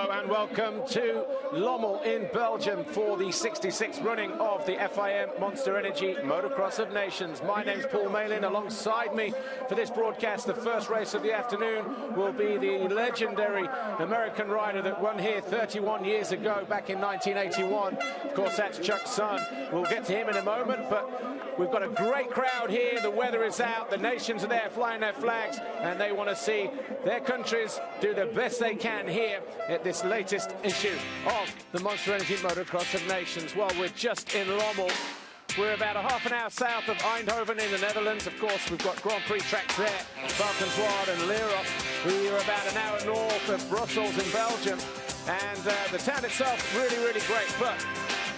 Hello and welcome to Lommel in Belgium for the 66th running of the FIM Monster Energy Motocross of Nations. My name's Paul Malin. Alongside me for this broadcast, the first race of the afternoon will be the legendary American rider that won here 31 years ago, back in 1981. Of course, that's Chuck's son. We'll get to him in a moment, but we've got a great crowd here. The weather is out, the nations are there flying their flags, and they want to see their countries do the best they can here at this latest issue of the Monster Energy Motocross of Nations. Well, we're just in Lommel. We're about a half an hour south of Eindhoven in the Netherlands. Of course, we've got Grand Prix tracks there, Valkenswaard and Lierop. We are about an hour north of Brussels in Belgium, and the town itself really, really great. But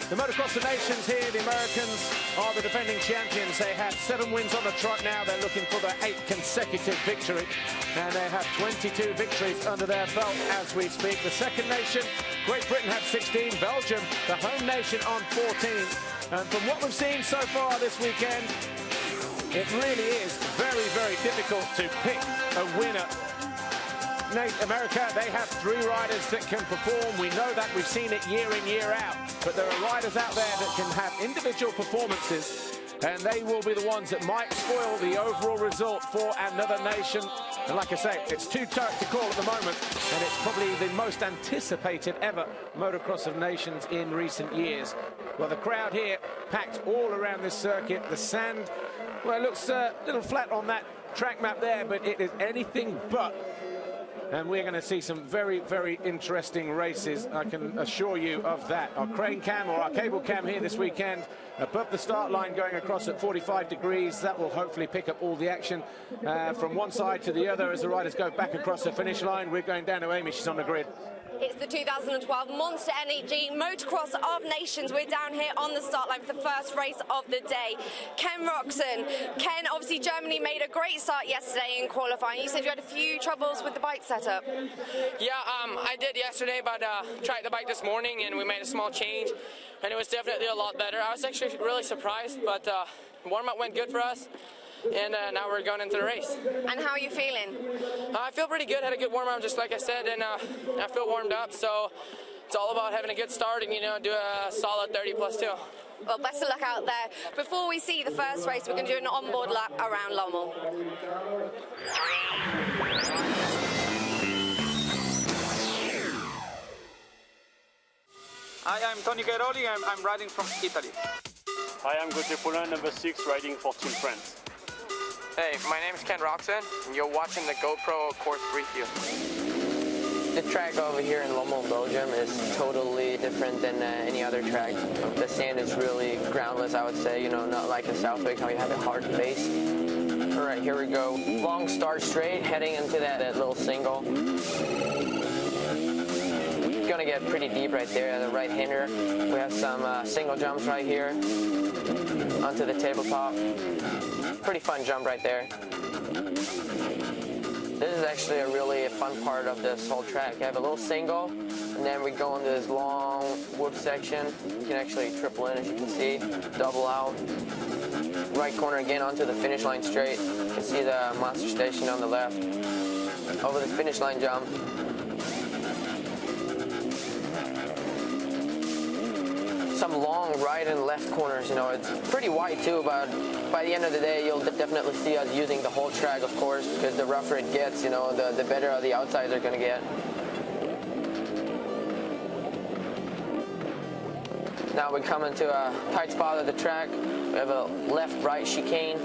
the Motocross of Nations here, the Americans are the defending champions. They have 7 wins on the trot now. They're looking for their 8th consecutive victory. And they have 22 victories under their belt as we speak. The second nation, Great Britain, have 16. Belgium, the home nation, on 14. And from what we've seen so far this weekend, it really is very, very difficult to pick a winner. America, they have 3 riders that can perform. We know that. We've seen it year in, year out. But there are riders out there that can have individual performances, and they will be the ones that might spoil the overall result for another nation. And like I say, it's too tight to call at the moment, and it's probably the most anticipated ever Motocross of Nations in recent years. Well, the crowd here packed all around this circuit. The sand, well, it looks a little flat on that track map there, but it is anything but. And we're going to see some very, very interesting races, I can assure you of that. Our crane cam or our cable cam here this weekend above the start line, going across at 45 degrees. That will hopefully pick up all the action from one side to the other as the riders go back across the finish line. We're going down to Amy. She's on the grid. It's the 2012 Monster Energy Motocross of Nations. We're down here on the start line for the first race of the day. Ken ROCZEN. Ken, obviously Germany made a great start yesterday in qualifying. You said you had a few troubles with the bike setup. Yeah, I did yesterday, but tried the bike this morning and we made a small change, and it was definitely a lot better. I was actually really surprised, but warm-up went good for us. And now we're going into the race. And how are you feeling? I feel pretty good. Had a good warm-up, just like I said, and I feel warmed up. So it's all about having a good start and, you know, do a solid 30+2. Well, best of luck out there. Before we see the first race, we're going to do an onboard lap around Lommel. Hi, I'm Antonio Cairoli. I'm riding from Italy. Hi, I'm Gauthier Poulin, number 6, riding for Team France. Hey, my name is Ken ROCZEN, and you're watching the GoPro Course Review. The track over here in Lommel, Belgium is totally different than any other track. The sand is really groundless, I would say, you know, not like in Southwick how you have a hard base. All right, here we go. Long start straight, heading into that little single. Gonna get pretty deep right there, the right hander. We have some single jumps right here onto the tabletop. Pretty fun jump right there. This is actually a really fun part of this whole track. You have a little single, and then we go into this long whoop section. You can actually triple in, as you can see, double out. Right corner again onto the finish line straight. You can see the monster station on the left. Over the finish line jump. Some long right and left corners, you know, it's pretty wide too, but by the end of the day, you'll definitely see us using the whole track, of course, because the rougher it gets, you know, the better the outsides are going to get. Now we come into a tight spot of the track. We have a left-right chicane.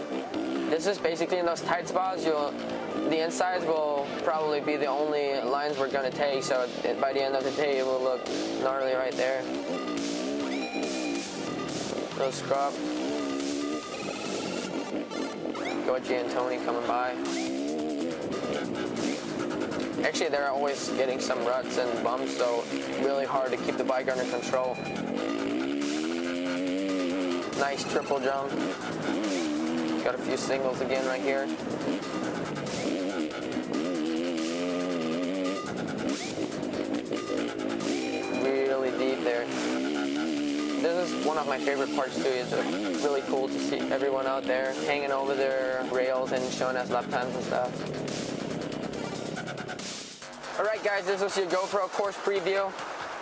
This is basically in those tight spots, the insides will probably be the only lines we're going to take, so by the end of the day, it will look gnarly right there. Little scrub. Dungey and Tony coming by. Actually, they're always getting some ruts and bumps, so really hard to keep the bike under control. Nice triple jump. Got a few singles again right here. Really deep there. This is one of my favorite parts too. It's really cool to see everyone out there hanging over their rails and showing us lap times and stuff. All right, guys, this is your GoPro course preview.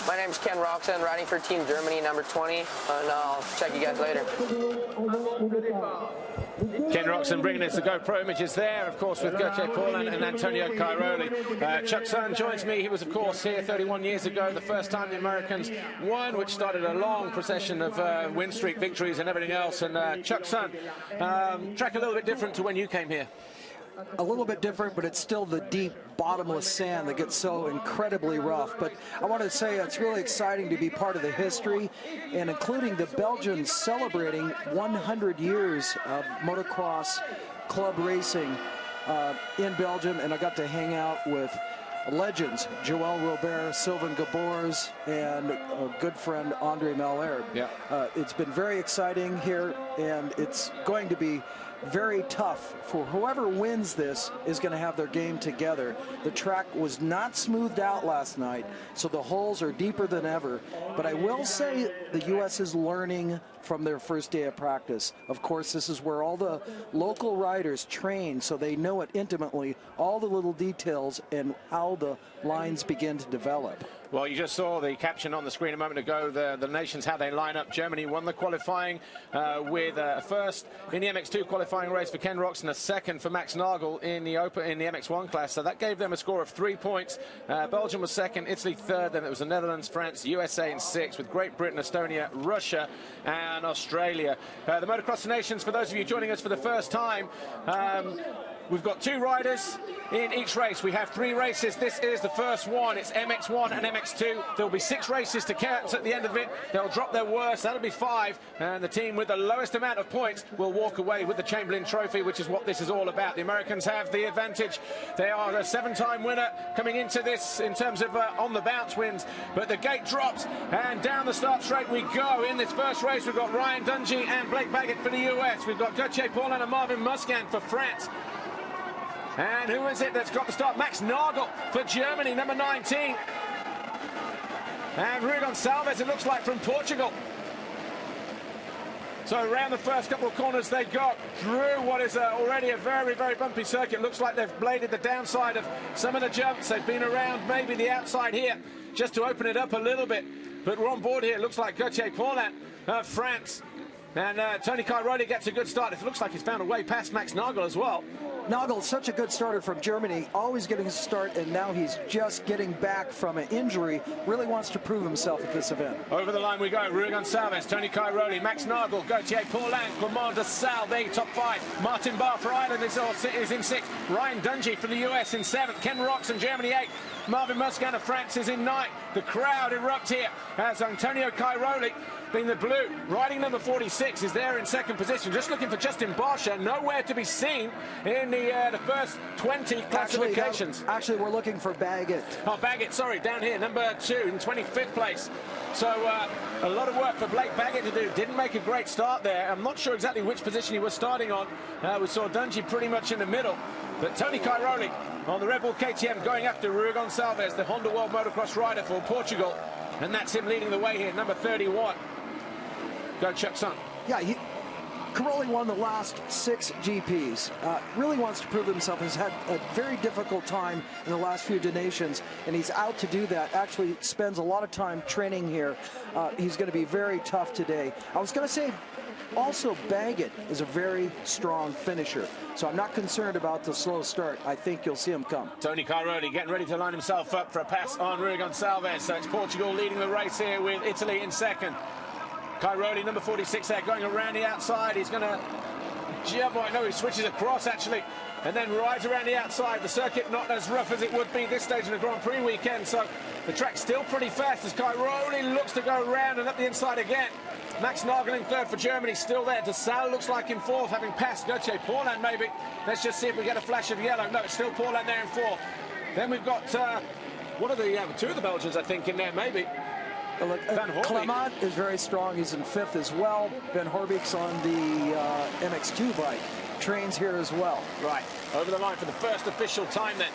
My name is Ken ROCZEN, riding for Team Germany, number 20, and I'll check you guys later. Ken ROCZEN bringing us the GoPro images there, of course, with Gauthier Paulin and Antonio Cairoli. Chuck Sun joins me. He was, of course, here 31 years ago, the first time the Americans won, which started a long procession of win streak victories and everything else. And Chuck Sun, track a little bit different to when you came here. A little bit different, but it's still the deep, bottomless sand that gets so incredibly rough. But I want to say it's really exciting to be part of the history, and including the Belgians celebrating 100 years of motocross club racing in Belgium. And I got to hang out with legends, Joël Robert, Sylvain Gabors, and a good friend, Andre Malherbe. Yeah. It's been very exciting here, and it's going to be very tough for whoever wins. This is going to have their game together. The track was not smoothed out last night, so the holes are deeper than ever. But I will say the U.S. is learning from their first day of practice. Of course, this is where all the local riders train, so they know it intimately, all the little details and how the lines begin to develop. Well, you just saw the caption on the screen a moment ago, the nations, how they line up. Germany won the qualifying with a first in the MX2 qualifying race for Ken ROCZEN, a second for Max Nagel in the MX1 class. So that gave them a score of 3 points. Belgium was second, Italy third, then it was the Netherlands, France, USA in sixth, with Great Britain, Estonia, Russia, and Australia. The Motocross nations, for those of you joining us for the first time, we've got 2 riders in each race. We have 3 races. This is the first one. It's MX1 and MX2. There'll be 6 races to count at the end of it. They'll drop their worst. That'll be 5. And the team with the lowest amount of points will walk away with the Chamberlain Trophy, which is what this is all about. The Americans have the advantage. They are a 7-time winner coming into this in terms of on the bounce wins. But the gate drops, and down the start straight we go. In this first race, we've got Ryan Dungey and Blake Baggett for the US. We've got Gauthier Paulin and Marvin Musquin for France. And who is it that's got the start? Max Nagel for Germany, number 19. And Rui Gonçalves, it looks like, from Portugal. So around the first couple of corners they got through what is already a very, very bumpy circuit. Looks like they've bladed the downside of some of the jumps. They've been around maybe the outside here just to open it up a little bit. But we're on board here. Looks like Gauthier Paulin of France. And Tony Cairoli gets a good start. It looks like he's found a way past Max Nagel as well. Nagel, such a good starter from Germany, always getting a start, and now he's just getting back from an injury. Really wants to prove himself at this event. Over the line we go. Rui Gonçalves, Tony Cairoli, Max Nagel, Gauthier Paulin, Clement de Salle, they top 5. Martin Barr for Ireland is in 6th. Ryan Dungey for the US in 7th. Ken ROCZEN, Germany 8th. Marvin Musquin of France is in 9th. The crowd erupt here as Antonio Cairoli, being the blue, riding number 46, is there in 2nd position. Just looking for Justin Barsha, nowhere to be seen in the first 20 classifications. Actually, we're looking for Baggett. Oh, Baggett, sorry, down here, number 2 in 25th place. So a lot of work for Blake Baggett to do. Didn't make a great start there. I'm not sure exactly which position he was starting on. We saw Dungey pretty much in the middle. But Tony Cairoli on the Red Bull KTM going after Rui Gonçalves, the Honda World Motocross rider for Portugal. And that's him leading the way here, number 31. Go Chuck Sun. Yeah, Cairoli won the last 6 GPs. Really wants to prove himself. He's had a very difficult time in the last few donations, and he's out to do that. Actually spends a lot of time training here. He's going to be very tough today. I was going to say, also, Baggett is a very strong finisher, so I'm not concerned about the slow start. I think you'll see him come. Tony Cairoli getting ready to line himself up for a pass on Rui Gonçalves. So it's Portugal leading the race here with Italy in 2nd. Cairoli, number 46 there, going around the outside. He's going to jump. Oh, no, he switches across, actually, and then rides around the outside. The circuit not as rough as it would be this stage in the Grand Prix weekend, so the track's still pretty fast as Cairoli looks to go around and up the inside again. Max Nagel in 3rd for Germany, still there. De Salle looks like in 4th, having passed Gauthier Paulin maybe. Let's just see if we get a flash of yellow. No, it's still Paulin there in 4th. Then we've got, what are the 2 of the Belgians, I think, in there maybe. Clement is very strong. He's in 5th as well. Van Horbeek's on the MX2 bike. Trains here as well. Right. Over the line for the first official time then.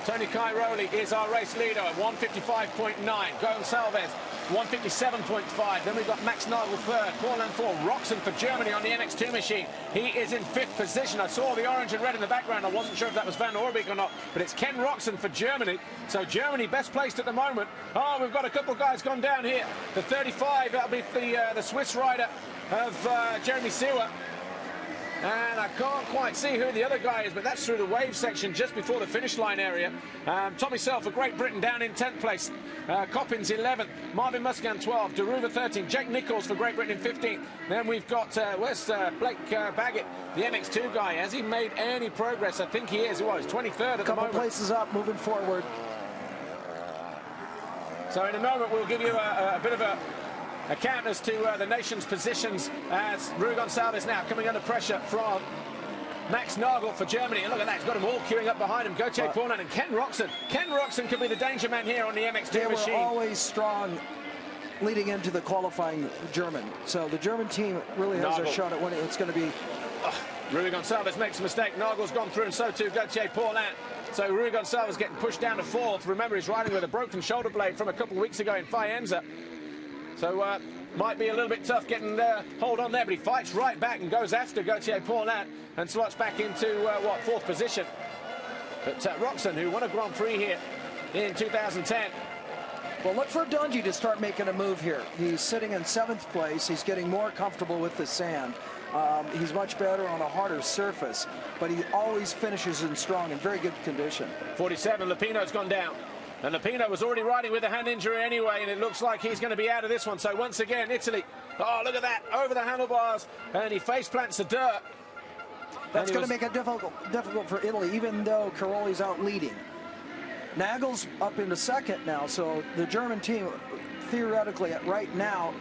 Tony Cairoli is our race leader at 1:55.9. Gonçalves 157.5. Then we've got Max Nagel third, Paulin fourth, ROCZEN for Germany on the MX2 machine. He is in 5th position. I saw the orange and red in the background. I wasn't sure if that was Van Orbeek or not, but it's Ken ROCZEN for Germany. So Germany best placed at the moment. Oh, we've got a couple of guys gone down here. The 35, that'll be the Swiss rider of Jeremy Seewer. And I can't quite see who the other guy is, but that's through the wave section just before the finish line area. Tommy Searle for Great Britain down in 10th place. Coppins 11th, Marvin Muscan 12th, Deruva 13th, Jake Nichols for Great Britain in 15th. Then we've got Blake Baggett, the MX2 guy. Has he made any progress? I think he is. He was 23rd at the moment. Couple places up, moving forward. So in a moment we'll give you a bit of a count as to the nation's positions as Rui Gonçalves now coming under pressure from Max Nagel for Germany. And look at that, he's got them all queuing up behind him. Gauthier Paulin and Ken ROCZEN. Ken ROCZEN could be the danger man here on the MX2 machine. They were always strong leading into the qualifying German. So the German team really has a shot at winning. It's going to be... Rui Gonçalves makes a mistake. Nagel's gone through and so too Gauthier Paulin. So Rui Gonçalves getting pushed down to 4th. Remember, he's riding with a broken shoulder blade from a couple of weeks ago in Faenza. So might be a little bit tough getting hold on there, but he fights right back and goes after Gauthier Paulin and slots back into, 4th position. But ROCZEN, who won a Grand Prix here in 2010. Well, look for Dungey to start making a move here. He's sitting in 7th place. He's getting more comfortable with the sand. He's much better on a harder surface, but he always finishes in strong and very good condition. 47, Lupino's gone down. And Lupino was already riding with a hand injury anyway, and it looks like he's going to be out of this one. So once again, Italy, oh, look at that, over the handlebars, and he face plants the dirt. That's going to make it difficult for Italy, even though Cairoli's out leading. Nagel's up into 2nd now, so the German team, theoretically, right now,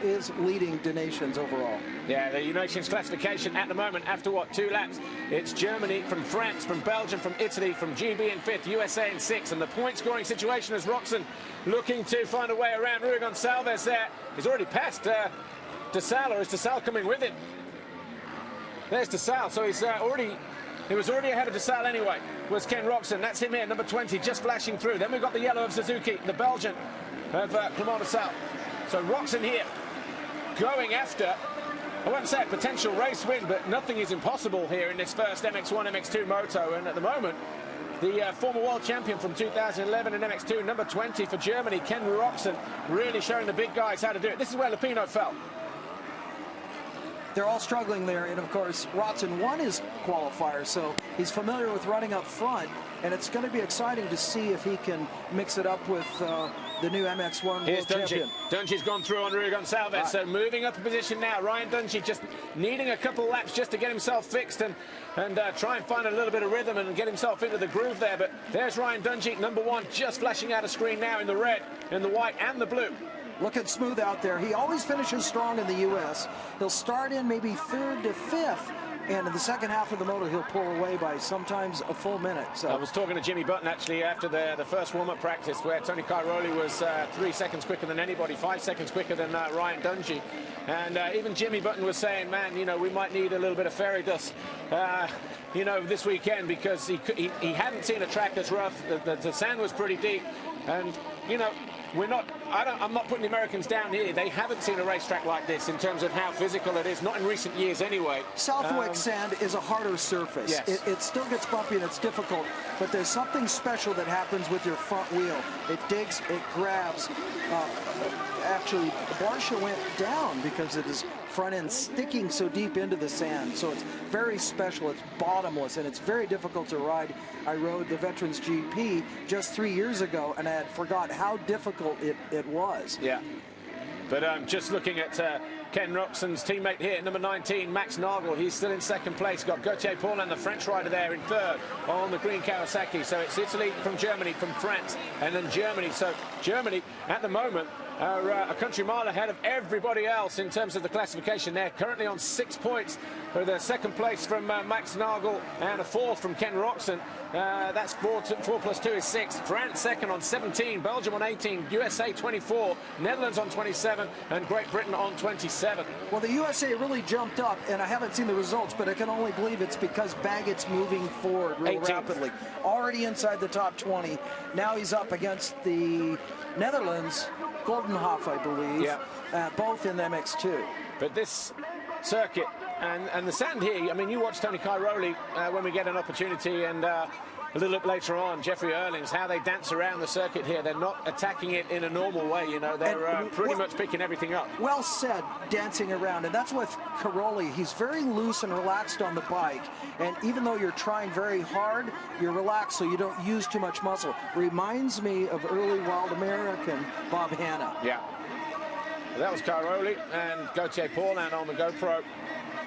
is leading the nations overall. Yeah, the nations classification at the moment, after what, 2 laps, it's Germany from France, from Belgium, from Italy, from GB in 5th, USA in 6th, and the point scoring situation is ROCZEN looking to find a way around Rui Gonçalves there. He's already passed DeSalle, or is DeSalle coming with him? There's DeSalle, so he was already ahead of DeSalle anyway, was Ken ROCZEN. That's him here, number 20, just flashing through. Then we've got the yellow of Suzuki, the Belgian of Clement DeSalle. So ROCZEN here, going after, I won't say a potential race win, but nothing is impossible here in this first MX1 MX2 moto. And at the moment, the former world champion from 2011 in MX2, number 20 for Germany, Ken ROCZEN, really showing the big guys how to do it. This is where Lupino fell. They're all struggling there, and of course, ROCZEN won his qualifier, so he's familiar with running up front, and it's going to be exciting to see if he can mix it up with the new MX1 Here's world champion. Dungey's gone through on Rui Gonçalves, so moving up a position now. Ryan Dungey just needing a couple laps just to get himself fixed and try and find a little bit of rhythm and get himself into the groove there. But there's Ryan Dungey, number 1, just flashing out of screen now in the red, in the white and the blue. Looking smooth out there. He always finishes strong in the U.S. He'll start in maybe 3rd to 5th, and in the second half of the moto, he'll pull away by sometimes a full minute. So I was talking to Jimmy Button, actually, after the first warm-up practice, where Antonio Cairoli was 3 seconds quicker than anybody, 5 seconds quicker than Ryan Dungey. And even Jimmy Button was saying, man, you know, we might need a little bit of fairy dust, you know, this weekend, because he hadn't seen a track as rough. The sand was pretty deep. And, you know, I'm not putting the Americans down here. They haven't seen a racetrack like this in terms of how physical it is, not in recent years anyway. Southwick sand is a harder surface. Yes. It still gets bumpy and it's difficult, but there's something special that happens with your front wheel. It digs, it grabs. Actually, Barsha went down because of his front end sticking so deep into the sand. So it's very special. It's bottomless, and it's very difficult to ride. I rode the Veterans GP just 3 years ago, and I had forgot how difficult it was. Yeah. But just looking at Ken ROCZEN's teammate here, number 19, Max Nagel. He's still in 2nd place. Got Gauthier Paulin, the French rider, there in 3rd on the green Kawasaki. So it's Italy from Germany, from France, and then Germany. So Germany, at the moment, are a country mile ahead of everybody else in terms of the classification. They're currently on 6 points, with a 2nd place from Max Nagel and a 4th from Ken ROCZEN. That's 4 plus 2 is 6. France 2nd on 17, Belgium on 18, USA 24, Netherlands on 27, and Great Britain on 27. Well, the USA really jumped up, and I haven't seen the results, but I can only believe it's because Baggett's moving forward real 18th. rapidly. Already inside the top 20. Now he's up against the Netherlands, gold Coldenhoff, I believe, Yeah. both in the MX2. But this circuit and the sand here, I mean, you watch Tony Cairoli when we get an opportunity, and a little bit later on, Jeffrey Erlings, how they dance around the circuit here. They're not attacking it in a normal way, you know. They're pretty much picking everything up. Well said, dancing around. And that's with Cairoli. He's very loose and relaxed on the bike. And even though you're trying very hard, you're relaxed so you don't use too much muscle. Reminds me of early Wild American Bob Hanna. Yeah. Well, that was Cairoli and Gauthier Paulin on the GoPro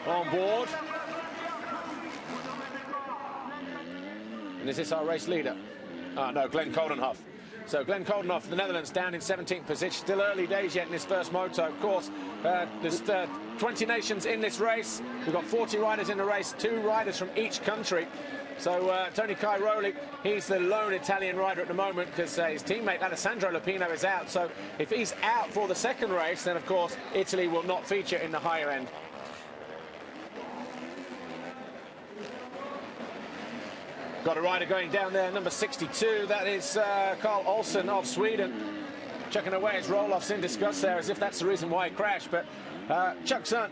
on board. And is this our race leader? No, Glenn Coldenhoff. So Glenn Coldenhoff, the Netherlands, down in 17th position. Still early days yet in his first moto. Of course, there's 20 nations in this race. We've got 40 riders in the race, 2 riders from each country. So Tony Cairoli, he's the lone Italian rider at the moment because his teammate Alessandro Lupino is out. So if he's out for the second race, then of course Italy will not feature in the higher end. Got a rider going down there, number 62. That is Carl Olsen of Sweden. Chucking away his roll-offs in disgust there, as if that's the reason why he crashed. But Chuck Sun,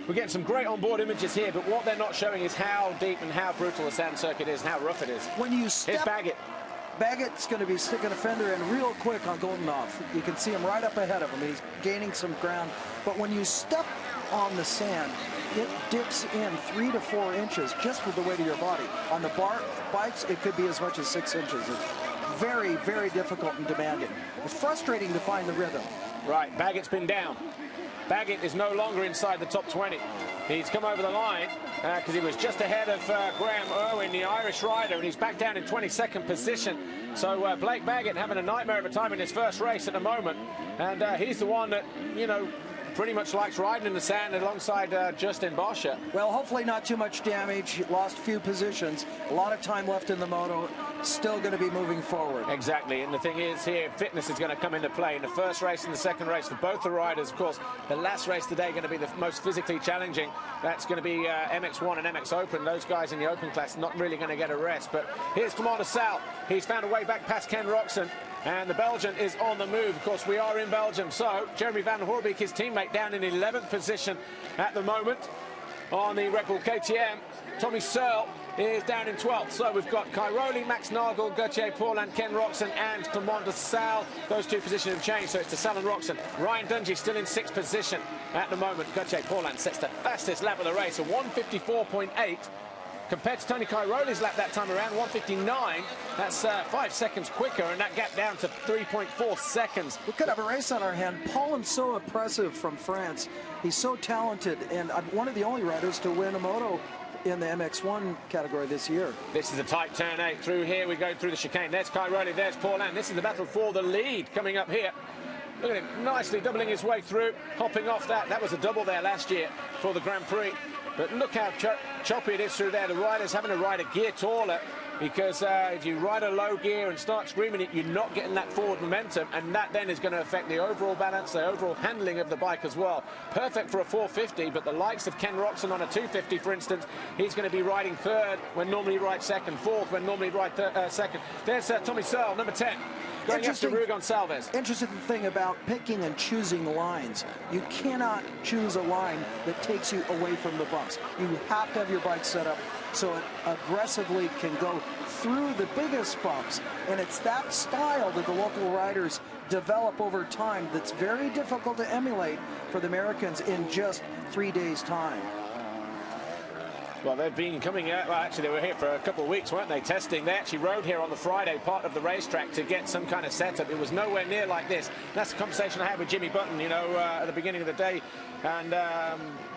we're getting some great onboard images here, but what they're not showing is how deep and how brutal the sand circuit is, and how rough it is. When you step, here's Baggett. Baggett's going to be sticking a fender in real quick on Goldenhoff. You can see him right up ahead of him. He's gaining some ground. But when you step on the sand, it dips in 3 to 4 inches just with the weight of your body. On the bikes, it could be as much as 6 inches. It's very, very difficult and demanding. It's frustrating to find the rhythm. Right, Baggett's been down. Baggett is no longer inside the top 20. He's come over the line because he was just ahead of Graham Irwin, the Irish rider, and he's back down in 22nd position. So Blake Baggett having a nightmare of a time in his first race at the moment, and he's the one that, you know, pretty much likes riding in the sand alongside Justin Boscher. Well, hopefully not too much damage. Lost a few positions. A lot of time left in the moto. Still going to be moving forward. Exactly, and the thing is here, fitness is going to come into play in the first race and the second race for both the riders. Of course, the last race today going to be the most physically challenging. That's going to be MX1 and MX Open. Those guys in the Open class not really going to get a rest. But here's Commander Sal. He's found a way back past Ken Roxon. And the Belgian is on the move. Of course, we are in Belgium. So Jeremy Van Hoorbeek, his teammate, down in 11th position at the moment on the Red Bull KTM. Tommy Searle is down in 12th. So we've got Cairoli, Max Nagel, Gauthier Paulin, Ken Roxon, and Commander Sal. Those 2 positions have changed, so it's to Sal and Roxon. Ryan Dungey still in 6th position at the moment. Gauthier Paulin sets the fastest lap of the race, a 1:54.8. Compared to Tony Cairoli's lap that time around, 1:59. That's 5 seconds quicker, and that gap down to 3.4 seconds. We could have a race on our hand. Paulin's so impressive from France. He's so talented, and one of the only riders to win a moto in the MX1 category this year. This is a tight turn 8 through here. We go through the chicane. There's Cairoli, there's Paulin. This is the battle for the lead coming up here. Look at him, nicely doubling his way through, hopping off that. That was a double there last year for the Grand Prix. But look how choppy it is through there. The rider's having to ride a gear taller because if you ride a low gear and start screaming it, you're not getting that forward momentum, and that then is going to affect the overall balance, the overall handling of the bike as well. Perfect for a 450, but the likes of Ken Roxon on a 250, for instance, he's going to be riding third when normally he rides second, fourth when normally he rides second. There's Tommy Searle, number 10. Going after Rui Gonçalves. Interesting thing about picking and choosing lines. You cannot choose a line that takes you away from the bumps. You have to have your bike set up so it aggressively can go through the biggest bumps. And it's that style that the local riders develop over time that's very difficult to emulate for the Americans in just 3 days' time. Well, they've been coming out, well, actually they were here for a couple of weeks, weren't they, testing. They actually rode here on the Friday part of the racetrack to get some kind of setup. It was nowhere near like this. That's the conversation I had with Jimmy Button, you know, at the beginning of the day. And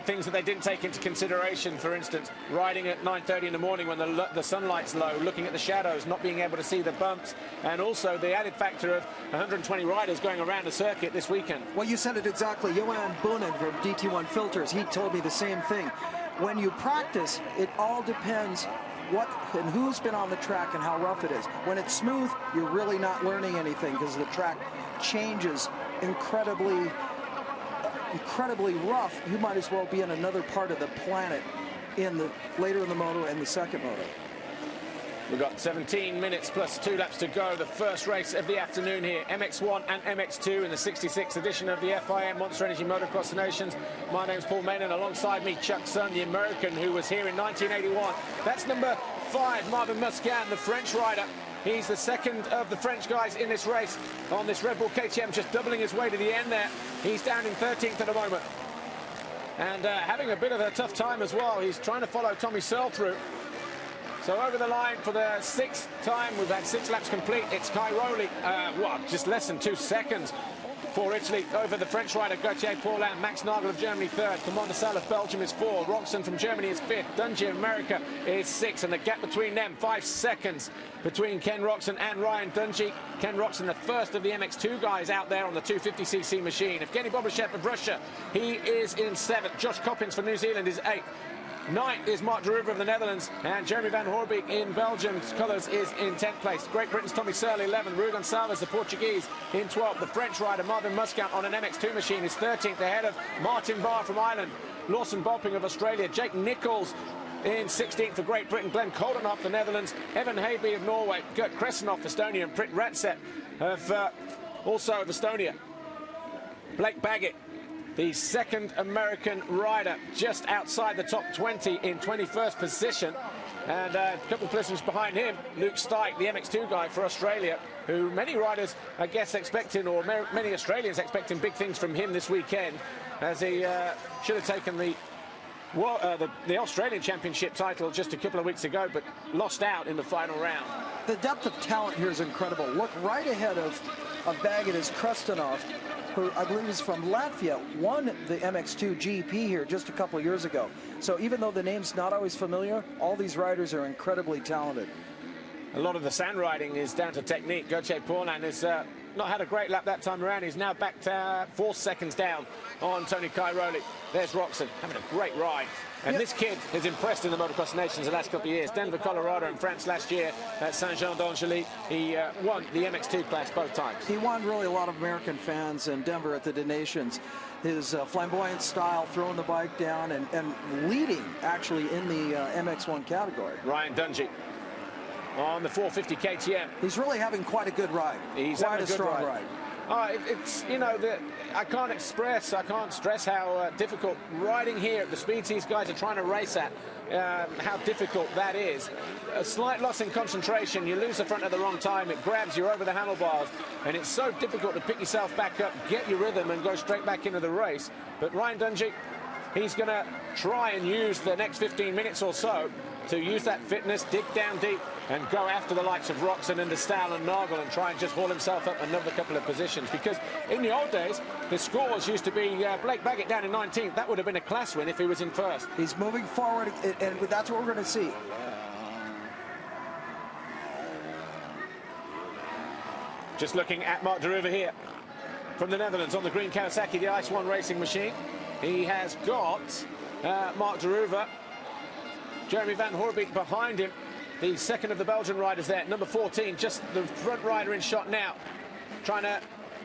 things that they didn't take into consideration, for instance, riding at 9:30 in the morning when the sunlight's low, looking at the shadows, not being able to see the bumps, and also the added factor of 120 riders going around the circuit this weekend. Well, you said it exactly. Johan Boonen from DT1 Filters, he told me the same thing. When you practice, it all depends what and who's been on the track and how rough it is. When it's smooth, you're really not learning anything because the track changes incredibly rough. You might as well be in another part of the planet later in the moto and the second moto. We've got 17 minutes plus 2 laps to go. The first race of the afternoon here. MX1 and MX2 in the 66th edition of the FIM Monster Energy Motocross of Nations. My name's Paul Maylen. Alongside me, Chuck Sun, the American who was here in 1981. That's number 5, Marvin Musquin, the French rider. He's the second of the French guys in this race on this Red Bull KTM, just doubling his way to the end there. He's down in 13th at the moment. And having a bit of a tough time as well. He's trying to follow Tommy Searle through. So over the line for the 6th time, we've had 6 laps complete. It's Cairoli, just less than 2 seconds for Italy over the French rider Gauthier Paulin. Max Nagel of Germany 3rd. Commander Sal of Belgium is 4. ROCZEN from Germany is 5th. Dungey of America is 6th. And the gap between them, 5 seconds between Ken Roczen and Ryan Dungey. Ken Roczen, the first of the MX2 guys out there on the 250cc machine. Evgeny Bobashev of Russia, he is in 7th. Josh Coppins from New Zealand is 8th. 9th is Mark de Ruyver of the Netherlands, and Jeremy Van Hoorbeek in Belgium's colours is in 10th place. Great Britain's Tommy Searle 11th. Rui Gonçalves, the Portuguese, in 12th. The French rider Marvin Musquin on an MX2 machine is 13th, ahead of Martin Barr from Ireland, Lawson Bolping of Australia, Jake Nichols in 16th for Great Britain, Glenn Koldenhoff, the Netherlands, Evan Heiby of Norway, Gert Kressenhoff, Estonia, and Prit Ratset also of Estonia. Blake Baggett, the second American rider, just outside the top 20 in 21st position. And a couple of positions behind him, Luke Stike, the MX2 guy for Australia, who many riders, I guess, expecting, or many Australians expecting big things from him this weekend, as he should have taken the Australian Championship title just a couple of weeks ago, but lost out in the final round. The depth of talent here is incredible. Look, right ahead of Baggett is Kressenhoff, who I believe is from Latvia, won the MX2 GP here just a couple of years ago. So even though the name's not always familiar, all these riders are incredibly talented. A lot of the sand riding is down to technique. Gauthier Paulin has not had a great lap that time around. He's now back to 4 seconds down on Antonio Cairoli. There's ROCZEN having a great ride. And this kid has impressed in the Motocross Nations the last couple of years. Denver, Colorado, and France last year at Saint-Jean-d'Angely. He won the MX2 class both times. He won really a lot of American fans in Denver at the Nations. His flamboyant style, throwing the bike down and leading, actually, in the MX1 category. Ryan Dungey on the 450 KTM. He's really having quite a good ride. He's quite having a strong ride. It's, you know, I can't stress how difficult riding here at the speeds these guys are trying to race at, how difficult that is. A slight loss in concentration, you lose the front at the wrong time, it grabs you over the handlebars, and it's so difficult to pick yourself back up, get your rhythm, and go straight back into the race. But Ryan Dungey, he's going to try and use the next 15 minutes or so to use that fitness, dig down deep, and go after the likes of ROCZEN and De Stael and Nagel and try and just haul himself up another couple of positions. Because in the old days, the scores used to be Blake Baggett down in 19th. That would have been a class win if he was in first. He's moving forward, and that's what we're going to see. Just looking at Mark de Ruyver here from the Netherlands on the green Kawasaki, the Ice One racing machine. He has got Mark de Ruyver, Jeremy Van Hoorbeek behind him. The second of the Belgian riders there, number 14, just the front rider in shot now. Trying to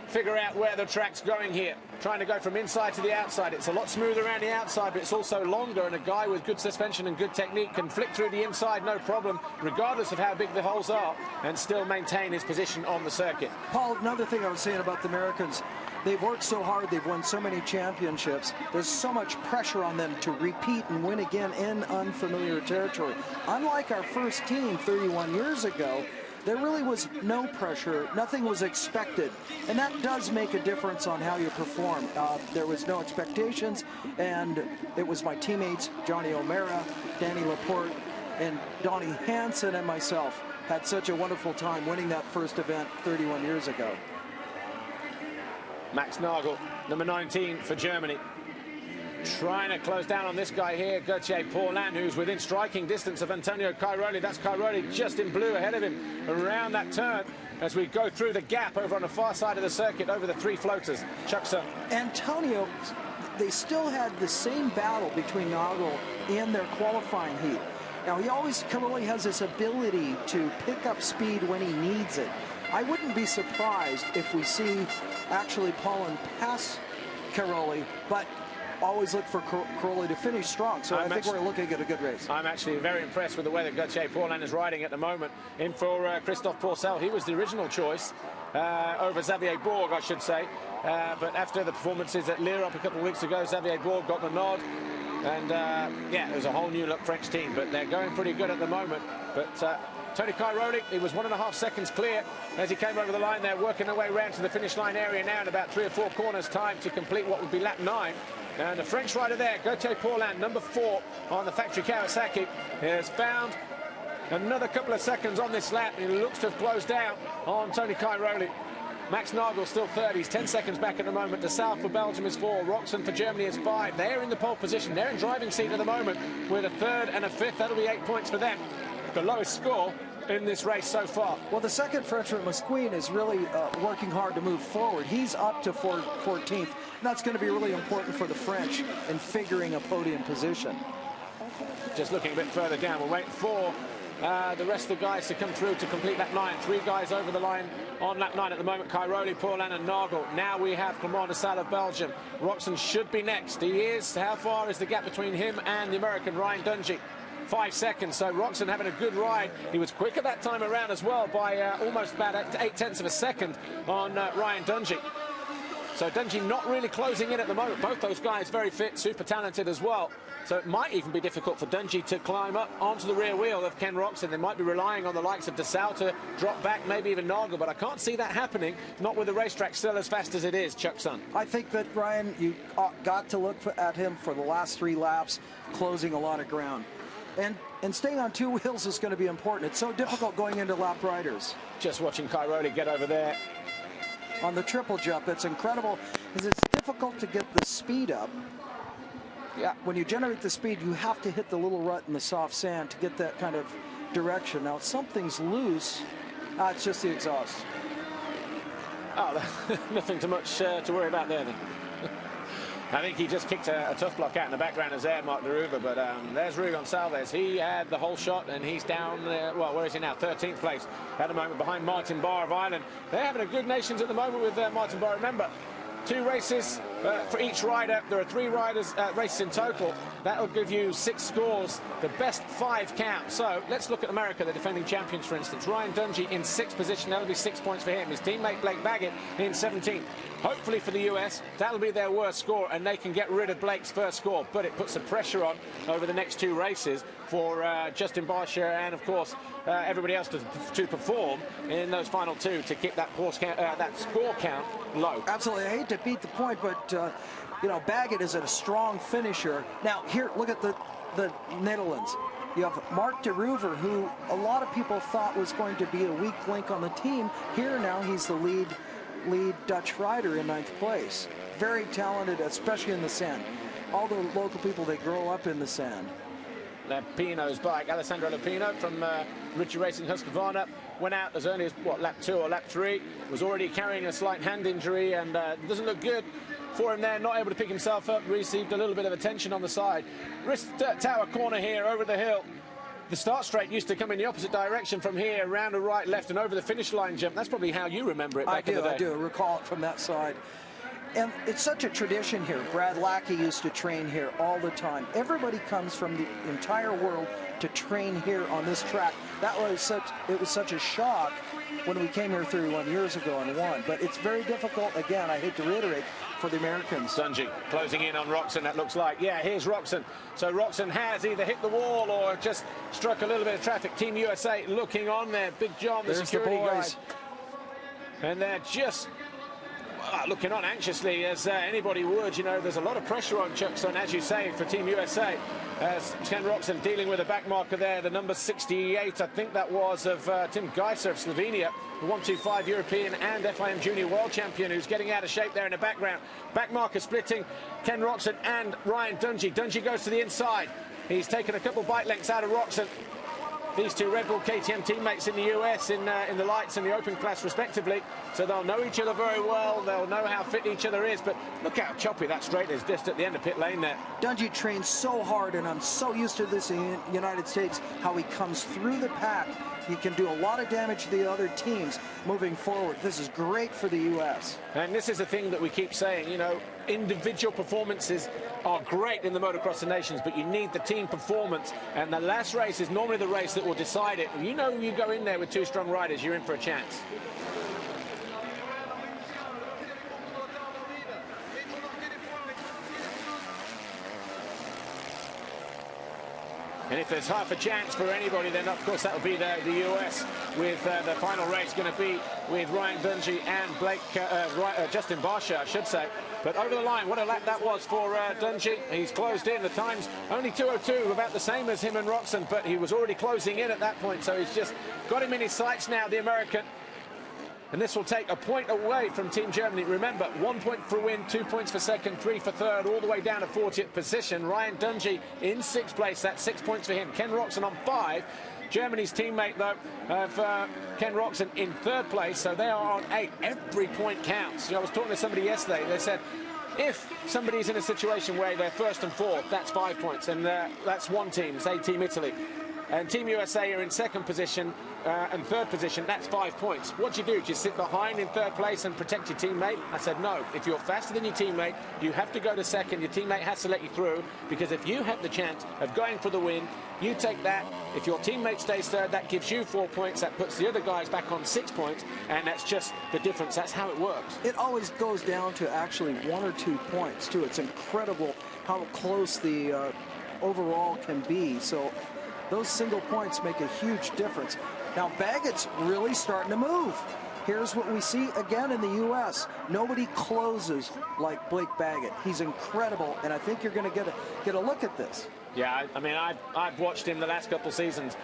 figure out where the track's going here. Trying to go from inside to the outside. It's a lot smoother around the outside, but it's also longer, and a guy with good suspension and good technique can flick through the inside, no problem, regardless of how big the holes are, and still maintain his position on the circuit. Paul, another thing I was saying about the Americans, they've worked so hard, they've won so many championships, there's so much pressure on them to repeat and win again in unfamiliar territory. Unlike our first team 31 years ago, there really was no pressure, nothing was expected, and that does make a difference on how you perform. There was no expectations, and it was my teammates, Johnny O'Mara, Danny Laporte, and Donnie Hansen and myself had such a wonderful time winning that first event 31 years ago. Max Nagel, number 19 for Germany. Trying to close down on this guy here, Gauthier Paulin, who's within striking distance of Antonio Cairoli. That's Cairoli just in blue ahead of him around that turn as we go through the gap over on the far side of the circuit over the 3 floaters. Chuck Sun. Antonio, they still had the same battle between Nagel and their qualifying heat. Now, Cairoli has this ability to pick up speed when he needs it. I wouldn't be surprised if we see actually Paulin pass Cairoli, but always look for Cairoli to finish strong. So I think we're looking at a good race. I'm actually very impressed with the way that Gauthier Paulin is riding at the moment. In for Christophe Pourcel. He was the original choice over Xavier Bourg, I should say. But after the performances at Lierop a couple of weeks ago, Xavier Bourg got the nod. And, yeah, there's a whole new look French team. But they're going pretty good at the moment. But Antonio Cairoli, he was 1.5 seconds clear as he came over the line there, working their way round to the finish line area now in about 3 or 4 corners time to complete what would be lap 9. And the French rider there, Gauthier Paulin, number 4 on the factory Kawasaki, has found another couple of seconds on this lap. He looks to have closed down on Antonio Cairoli. Max Nagel still third. He's 10 seconds back at the moment. De Salle for Belgium is 4. ROCZEN for Germany is 5. They're in the pole position. They're in driving seat at the moment with a 3rd and a 5th. That'll be 8 points for them. The lowest score in this race so far. Well, the second Frenchman, McQueen, is really working hard to move forward. He's up to 14th, and that's going to be really important for the French in figuring a podium position. Just looking a bit further down, we're waiting for the rest of the guys to come through to complete lap 9. 3 guys over the line on lap 9 at the moment. Cairoli, Paulin and Nagel. Now we have Clément de Salle of Belgium. ROCZEN should be next. He is. How far is the gap between him and the American Ryan Dungey? 5 seconds, so ROCZEN having a good ride. He was quicker that time around as well by almost about 8/10 of a second on Ryan Dungey. So Dungey not really closing in at the moment. Both those guys very fit, super talented as well. So it might even be difficult for Dungey to climb up onto the rear wheel of Ken ROCZEN. They might be relying on the likes of De Salle to drop back, maybe even Nagel, but I can't see that happening, not with the racetrack still as fast as it is, Chuck Son. I think that, Ryan, you got to look at him for the last 3 laps, closing a lot of ground. And staying on 2 wheels is going to be important. It's so difficult going into lap riders. Just watching Cairoli get over there. On the triple jump, it's incredible because it's difficult to get the speed up. Yeah, when you generate the speed, you have to hit the little rut in the soft sand to get that kind of direction. Now, if something's loose, it's just the exhaust. Oh, nothing too much to worry about there then. I think he just kicked a tough block out in the background as there, Marc Deruva, but there's Rui Gonçalves. He had the whole shot, and he's down, well, where is he now? 13th place at the moment behind Martin Barr of Ireland. They're having a good nations at the moment with Martin Barr. Remember, 2 races for each rider. There are 3 races in total. That will give you 6 scores. The best 5 count. So let's look at America, the defending champions, for instance. Ryan Dungey in 6th position. That'll be 6 points for him. His teammate Blake Baggett in 17th. Hopefully for the US, that'll be their worst score, and they can get rid of Blake's first score. But it puts some pressure on over the next 2 races for Justin Barcia and, of course, everybody else to perform in those final 2 to keep that score count low. Absolutely. I hate to beat the point, but you know, Baggett is a strong finisher. Now here, look at the Netherlands. You have Marc Deruva, who a lot of people thought was going to be a weak link on the team. Here now he's the lead Dutch rider in 9th place. Very talented, especially in the sand. All the local people, they grow up in the sand. Lapino's bike, Alessandro Lapino from Ritchie Racing Husqvarna, went out as early as, what, lap 2 or lap 3, was already carrying a slight hand injury, and doesn't look good for him there, not able to pick himself up, received a little bit of attention on the side. Wrist tower corner here, over the hill. The start straight used to come in the opposite direction from here, round to right, left, and over the finish line jump. That's probably how you remember it back in the day. I do recall it from that side. And it's such a tradition here. Brad Lackey used to train here all the time. Everybody comes from the entire world to train here on this track. It was such a shock when we came here 31 years ago and won. But it's very difficult, again, I hate to reiterate, for the Americans. Dungey closing in on ROCZEN, that looks like. Yeah, here's ROCZEN. So ROCZEN has either hit the wall or just struck a little bit of traffic. Team USA looking on there. Big John, the security guy. And they're just looking on anxiously as anybody would. You know, there's a lot of pressure on Chuck Son, as you say, for Team USA. As Ken ROCZEN dealing with a back marker there, the number 68, I think that was, of Tim Geiser of Slovenia, the 125 European and FIM Junior World Champion, who's getting out of shape there in the background. Back marker splitting Ken ROCZEN and Ryan Dungey. Dungey goes to the inside. He's taken a couple bike lengths out of ROCZEN. These 2 Red Bull KTM teammates in the US in the lights and the open class respectively, so they'll know each other very well. They'll know how fit each other is, but look how choppy that straight is just at the end of pit lane there. Dungey trains so hard, and I'm so used to this in the United States, how he comes through the pack He can do a lot of damage to the other teams moving forward. This is great for the U.S. And this is the thing that we keep saying, you know, individual performances are great in the Motocross of Nations, but you need the team performance, and the last race is normally the race that will decide it. You know, you go in there with two strong riders, you're in for a chance. And if there's half a chance for anybody, then of course that'll be the US, with the final race going to be with Ryan Dungey and Justin Barsha, I should say. But over the line, what a lap that was for Dungey. He's closed in. The time's only 2:02, about the same as him and ROCZEN, but he was already closing in at that point, so he's just got him in his sights now, the American. And this will take a point away from Team Germany. Remember, 1 point for win, 2 points for second, 3 for third, all the way down to 40th position. Ryan Dungey in 6th place. That's 6 points for him. Ken ROCZEN on 5. Germany's teammate, though, of Ken ROCZEN in 3rd place, so they are on 8. Every point counts. You know, I was talking to somebody yesterday. They said, if somebody's in a situation where they're 1st and 4th, that's 5 points, and that's one team, say Team Italy. And Team USA are in 2nd position and 3rd position. That's 5 points. What do? Do you sit behind in 3rd place and protect your teammate? I said no. If you're faster than your teammate, you have to go to 2nd. Your teammate has to let you through, because if you have the chance of going for the win, you take that. If your teammate stays 3rd, that gives you 4 points. That puts the other guys back on 6 points, and that's just the difference. That's how it works. It always goes down to actually 1 or 2 points, too. It's incredible how close the overall can be. So those single points make a huge difference. Now, Baggett's really starting to move. Here's what we see again in the U.S. Nobody closes like Blake Baggett. He's incredible, and I think you're going to get a look at this. Yeah, I mean, I've watched him the last couple of seasons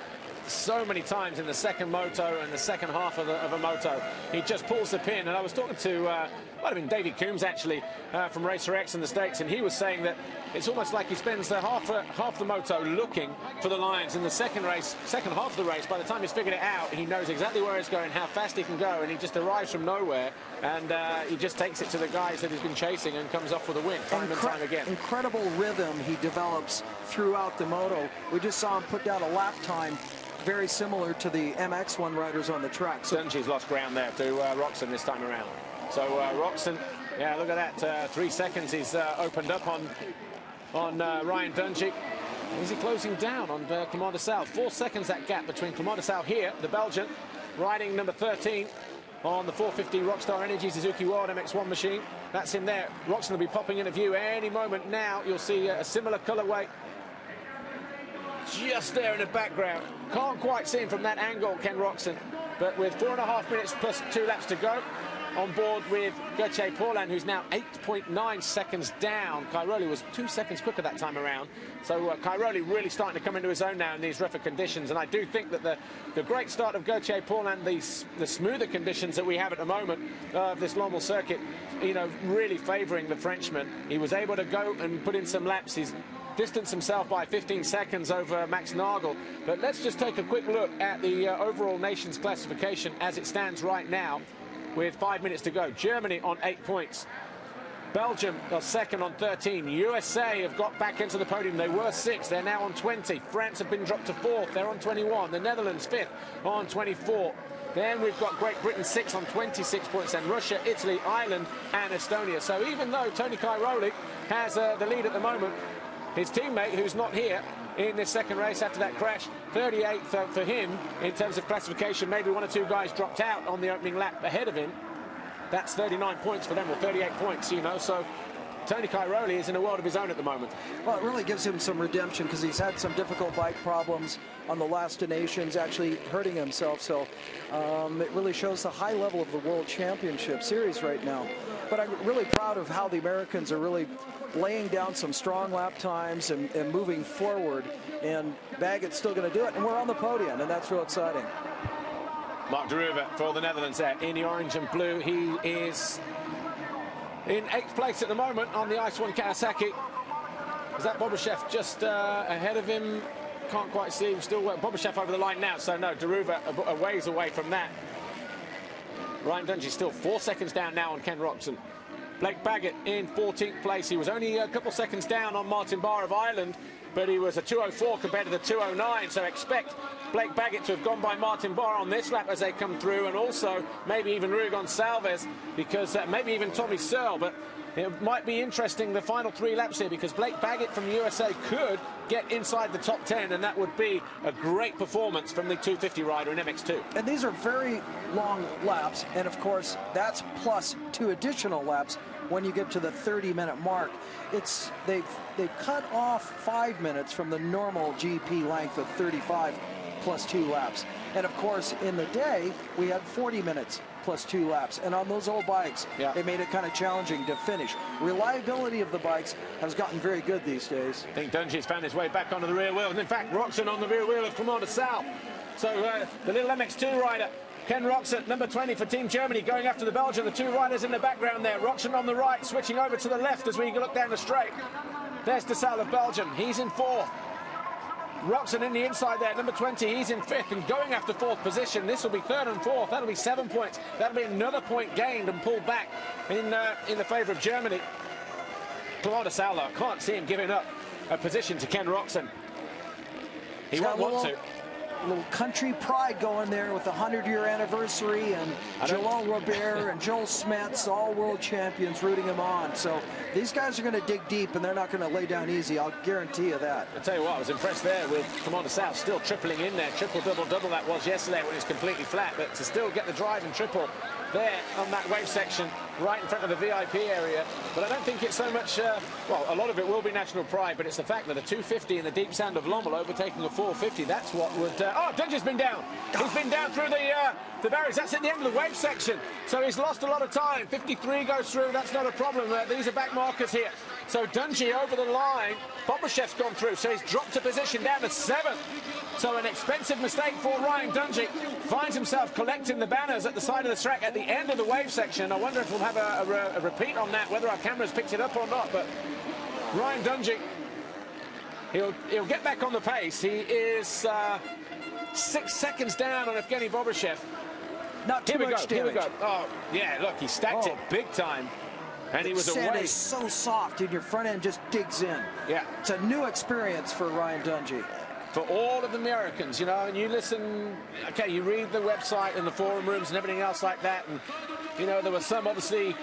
so many times in the second moto and the second half of a moto. He just pulls the pin, and I was talking to might have been David Coombs, actually, from Racer X in the States, and he was saying that it's almost like he spends half the moto looking for the lines. In the second half of the race, by the time he's figured it out, he knows exactly where it's going, how fast he can go, and he just arrives from nowhere, and he just takes it to the guys that he's been chasing and comes off with a win time and time again. Incredible rhythm he develops throughout the moto. We just saw him put down a lap time very similar to the MX1 riders on the track. So Dungey's lost ground there to ROCZEN this time around. So ROCZEN, yeah, look at that, 3 seconds he's opened up on Ryan Dungey. Is he closing down on Clément Desailles? 4 seconds that gap between Clément Desailles here, the Belgian, riding number 13 on the 450 Rockstar Energy Suzuki World MX1 machine. That's him there. ROCZEN will be popping into view any moment now. You'll see a similar colorway just there in the background. Can't quite see him from that angle, Ken ROCZEN, but with 4.5 minutes plus 2 laps to go, on board with Gauthier Paulin, who's now 8.9 seconds down. Cairoli was 2 seconds quicker that time around. So Cairoli really starting to come into his own now in these rougher conditions. And I do think that the great start of Gauthier Paulin, the smoother conditions that we have at the moment of this Lommel circuit, you know, really favouring the Frenchman. He was able to go and put in some laps. He's distanced himself by 15 seconds over Max Nagel. But let's just take a quick look at the overall nations classification as it stands right now, with 5 minutes to go. Germany on 8 points. Belgium are second on 13. USA have got back into the podium. They were 6th. They're now on 20. France have been dropped to 4th. They're on 21. The Netherlands 5th on 24. Then we've got Great Britain 6th on 26 points. And Russia, Italy, Ireland and Estonia. So even though Tony Cairoli has the lead at the moment, his teammate, who's not here in this second race after that crash, 38th for him in terms of classification. Maybe 1 or 2 guys dropped out on the opening lap ahead of him. That's 39 points for them, or 38 points, you know. So Tony Cairoli is in a world of his own at the moment. Well, it really gives him some redemption, because he's had some difficult bike problems on the last of Nations, actually hurting himself. So it really shows the high level of the World Championship Series right now. But I'm really proud of how the Americans are really laying down some strong lap times and moving forward. And Baggett's still going to do it, and we're on the podium, and that's real exciting. Mark de Ruyver for the Netherlands there in the orange and blue. He is in 8th place at the moment on the Ice 1 Kawasaki. Is that Bobashev just ahead of him? Can't quite see him still. Bobashev over the line now, so no, de Ruyver a ways away from that. Ryan Dungey still 4 seconds down now on Ken ROCZEN. Blake Baggett in 14th place. He was only a couple seconds down on Martin Barr of Ireland. but he was a 2:04 compared to the 2:09, so expect Blake Baggett to have gone by Martin Barr on this lap as they come through, and also maybe even Rui Gonçalves, because maybe even Tommy Searle, but it might be interesting the final 3 laps here, because Blake Baggett from the USA could get inside the top 10, and that would be a great performance from the 250 rider in MX2. And these are very long laps, and of course that's plus 2 additional laps when you get to the 30-minute mark. They've cut off 5 minutes from the normal GP length of 35 plus 2 laps. And of course in the day we had 40 minutes plus 2 laps, and on those old bikes, they made it kind of challenging to finish. Reliability of the bikes has gotten very good these days. I think Dungey's found his way back onto the rear wheel, and in fact ROCZEN on the rear wheel of Clement de Sal. So the little MX2 rider, Ken ROCZEN, number 20 for Team Germany, going after the Belgian. The 2 riders in the background there. ROCZEN on the right, switching over to the left as we look down the straight. There's de Sal of Belgium. He's in 4th. ROCZEN in the inside there, number 20, he's in 5th and going after 4th position. This will be 3rd and 4th. That'll be 7 points. That'll be another point gained and pulled back in the favour of Germany. Clement de Sal, I can't see him giving up a position to Ken ROCZEN. He won't want to. A little country pride going there with the 100-year anniversary, and Joel Robert and Joel Smets, all world champions, rooting him on. So these guys are going to dig deep, and they're not going to lay down easy. I'll guarantee you that. I'll tell you what, I was impressed there with Clement de Sal still tripling in there. Triple, double, double that was yesterday when it was completely flat, but to still get the drive and triple there on that wave section right in front of the VIP area. But I don't think it's so much, well, a lot of it will be national pride, but it's the fact that a 250 in the deep sand of Lommel overtaking a 450, that's what would... oh, Dungey's been down. He's been down through the barriers. That's at the end of the wave section. So he's lost a lot of time. 53 goes through. That's not a problem. These are back markers here. So Dungey over the line. Bobrashev's gone through, so he's dropped a position down to 7th. So an expensive mistake for Ryan Dungey. Finds himself collecting the banners at the side of the track at the end of the wave section. I wonder if we'll have a repeat on that, whether our cameras picked it up or not. But Ryan Dungey, he'll get back on the pace. He is 6 seconds down on Evgeny Bobrashev. Not too much damage. Here we go. Oh, yeah, look, he stacked it big time. And he was away. The sand is so soft, and your front end just digs in. Yeah. It's a new experience for Ryan Dungey. For all of the Americans, you know, and you listen, okay, you read the website and the forum rooms and everything else like that, and, you know, there were some, obviously,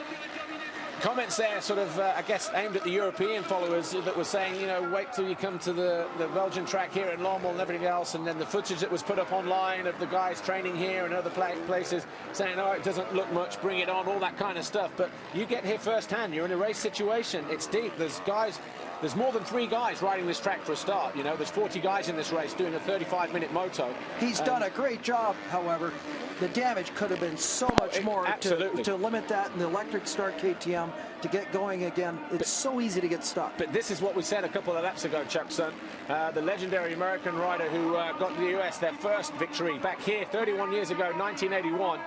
comments there sort of, I guess, aimed at the European followers that were saying, you know, wait till you come to the Belgian track here in Lommel and everything else, and then the footage that was put up online of the guys training here and other places saying, oh, it doesn't look much, bring it on, all that kind of stuff. But you get here firsthand, you're in a race situation, it's deep, there's more than 3 guys riding this track for a start. You know, there's 40 guys in this race doing a 35-minute moto. He's done a great job, however. The damage could have been so much more to limit that in the electric start KTM to get going again. It's so easy to get stuck. But this is what we said a couple of laps ago, Chuck, son. The legendary American rider who got to the US their first victory back here 31 years ago, 1981.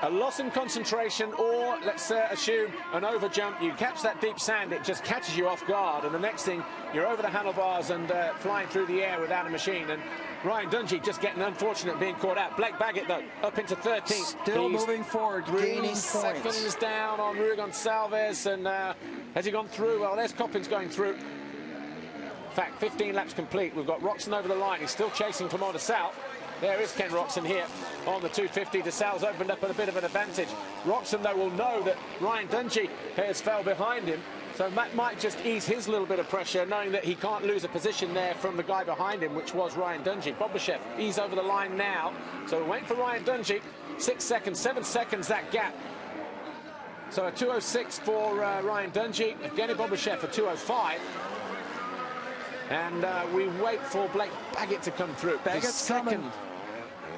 A loss in concentration, or let's assume an over jump, you catch that deep sand, it just catches you off guard, and the next thing you're over the handlebars and flying through the air without a machine. And Ryan Dungey just getting unfortunate being caught out. Blake Baggett though up into 13th, still moving forward, gaining 3 seconds down on Rui Gonçalves. And has he gone through? Well, there's Coppins going through. In fact, 15 laps complete. We've got ROCZEN over the line. He's still chasing Clement de Sal. There is Ken ROCZEN here on the 250. De Sal's opened up at a bit of an advantage. ROCZEN, though, will know that Ryan Dungey has fell behind him. So that might just ease his little bit of pressure, knowing that he can't lose a position there from the guy behind him, which was Ryan Dungey. Bobrashev, he's over the line now. So we're waiting for Ryan Dungey. 6 seconds, 7 seconds, that gap. So a 2:06 for Ryan Dungey. Evgeny Bobrashev a 2:05. And we wait for Blake Baggett to come through. Baggett's coming.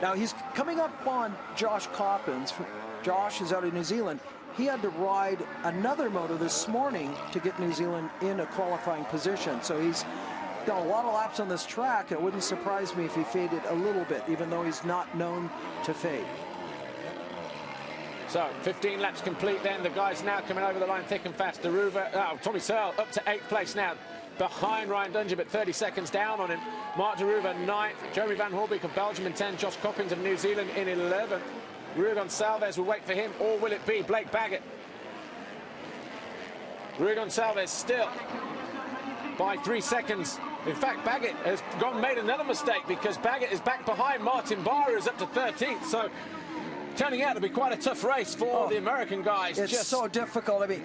Now he's coming up on Josh Coppins. Josh is out of New Zealand. He had to ride another moto this morning to get New Zealand in a qualifying position. So he's done a lot of laps on this track. It wouldn't surprise me if he faded a little bit, even though he's not known to fade. So 15 laps complete then. The guys now coming over the line thick and fast. Tommy Searle up to 8th place now, behind Ryan Dungey, but 30 seconds down on him. Mark de Ruva 9th, Jeremy Van Horbeek of Belgium in 10th, Josh Coppins of New Zealand in 11th. Rui Gonçalves will wait for him, or will it be Blake Baggett? Rui Gonçalves still by 3 seconds In fact, Baggett has made another mistake because Baggett is back behind Martin Barr, who's up to 13th. So turning out to be quite a tough race for the American guys. It's just so difficult. I mean,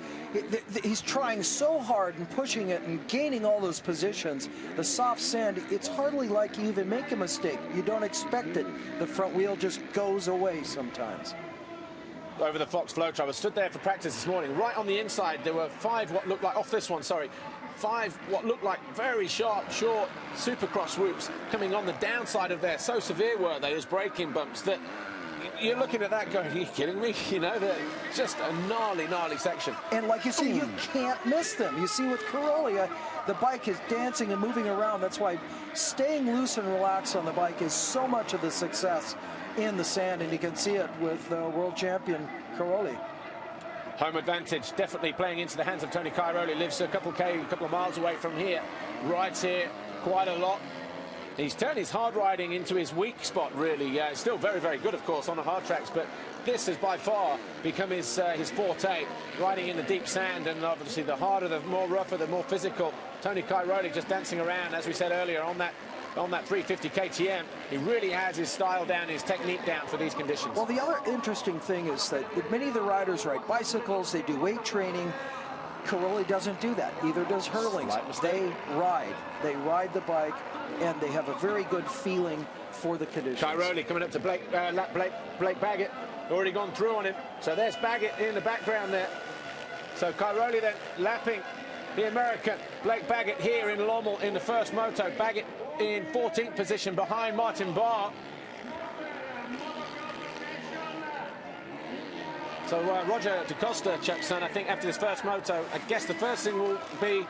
he's trying so hard and pushing it and gaining all those positions. The soft sand, it's hardly like you even make a mistake. You don't expect it. The front wheel just goes away sometimes. Over the Fox flow track. I stood there for practice this morning. Right on the inside, there were 5 what looked like, off this one, sorry, 5 what looked like very sharp, short Supercross whoops coming on the downside of there. So severe were they as braking bumps that you're looking at that going, are you kidding me? You know, they're just a gnarly, gnarly section. And like you see, you can't miss them. You see with Cairoli, the bike is dancing and moving around. That's why staying loose and relaxed on the bike is so much of the success in the sand, and you can see it with world champion Cairoli. Home advantage definitely playing into the hands of Tony Cairoli. Lives a couple of miles away from here. Rides here quite a lot. He's turned his hard riding into his weak spot, really. Still very, very good, of course, on the hard tracks, but this has by far become his forte, riding in the deep sand, and obviously the harder, the more rougher, the more physical. Tony Cairoli just dancing around, as we said earlier, on that 350 KTM. He really has his style down, his technique down for these conditions. Well, the other interesting thing is that many of the riders ride bicycles, they do weight training. Cairoli doesn't do that. Either does Hurlings. They ride the bike, and they have a very good feeling for the conditions. Cairoli coming up to Blake Baggett, already gone through on him. So there's Baggett in the background there. So Cairoli then lapping the American Blake Baggett here in Lommel in the first moto. Baggett in 14th position behind Martin Barr. So Roger DaCosta, Chuck's son, I think after this first moto, I guess the first thing will be,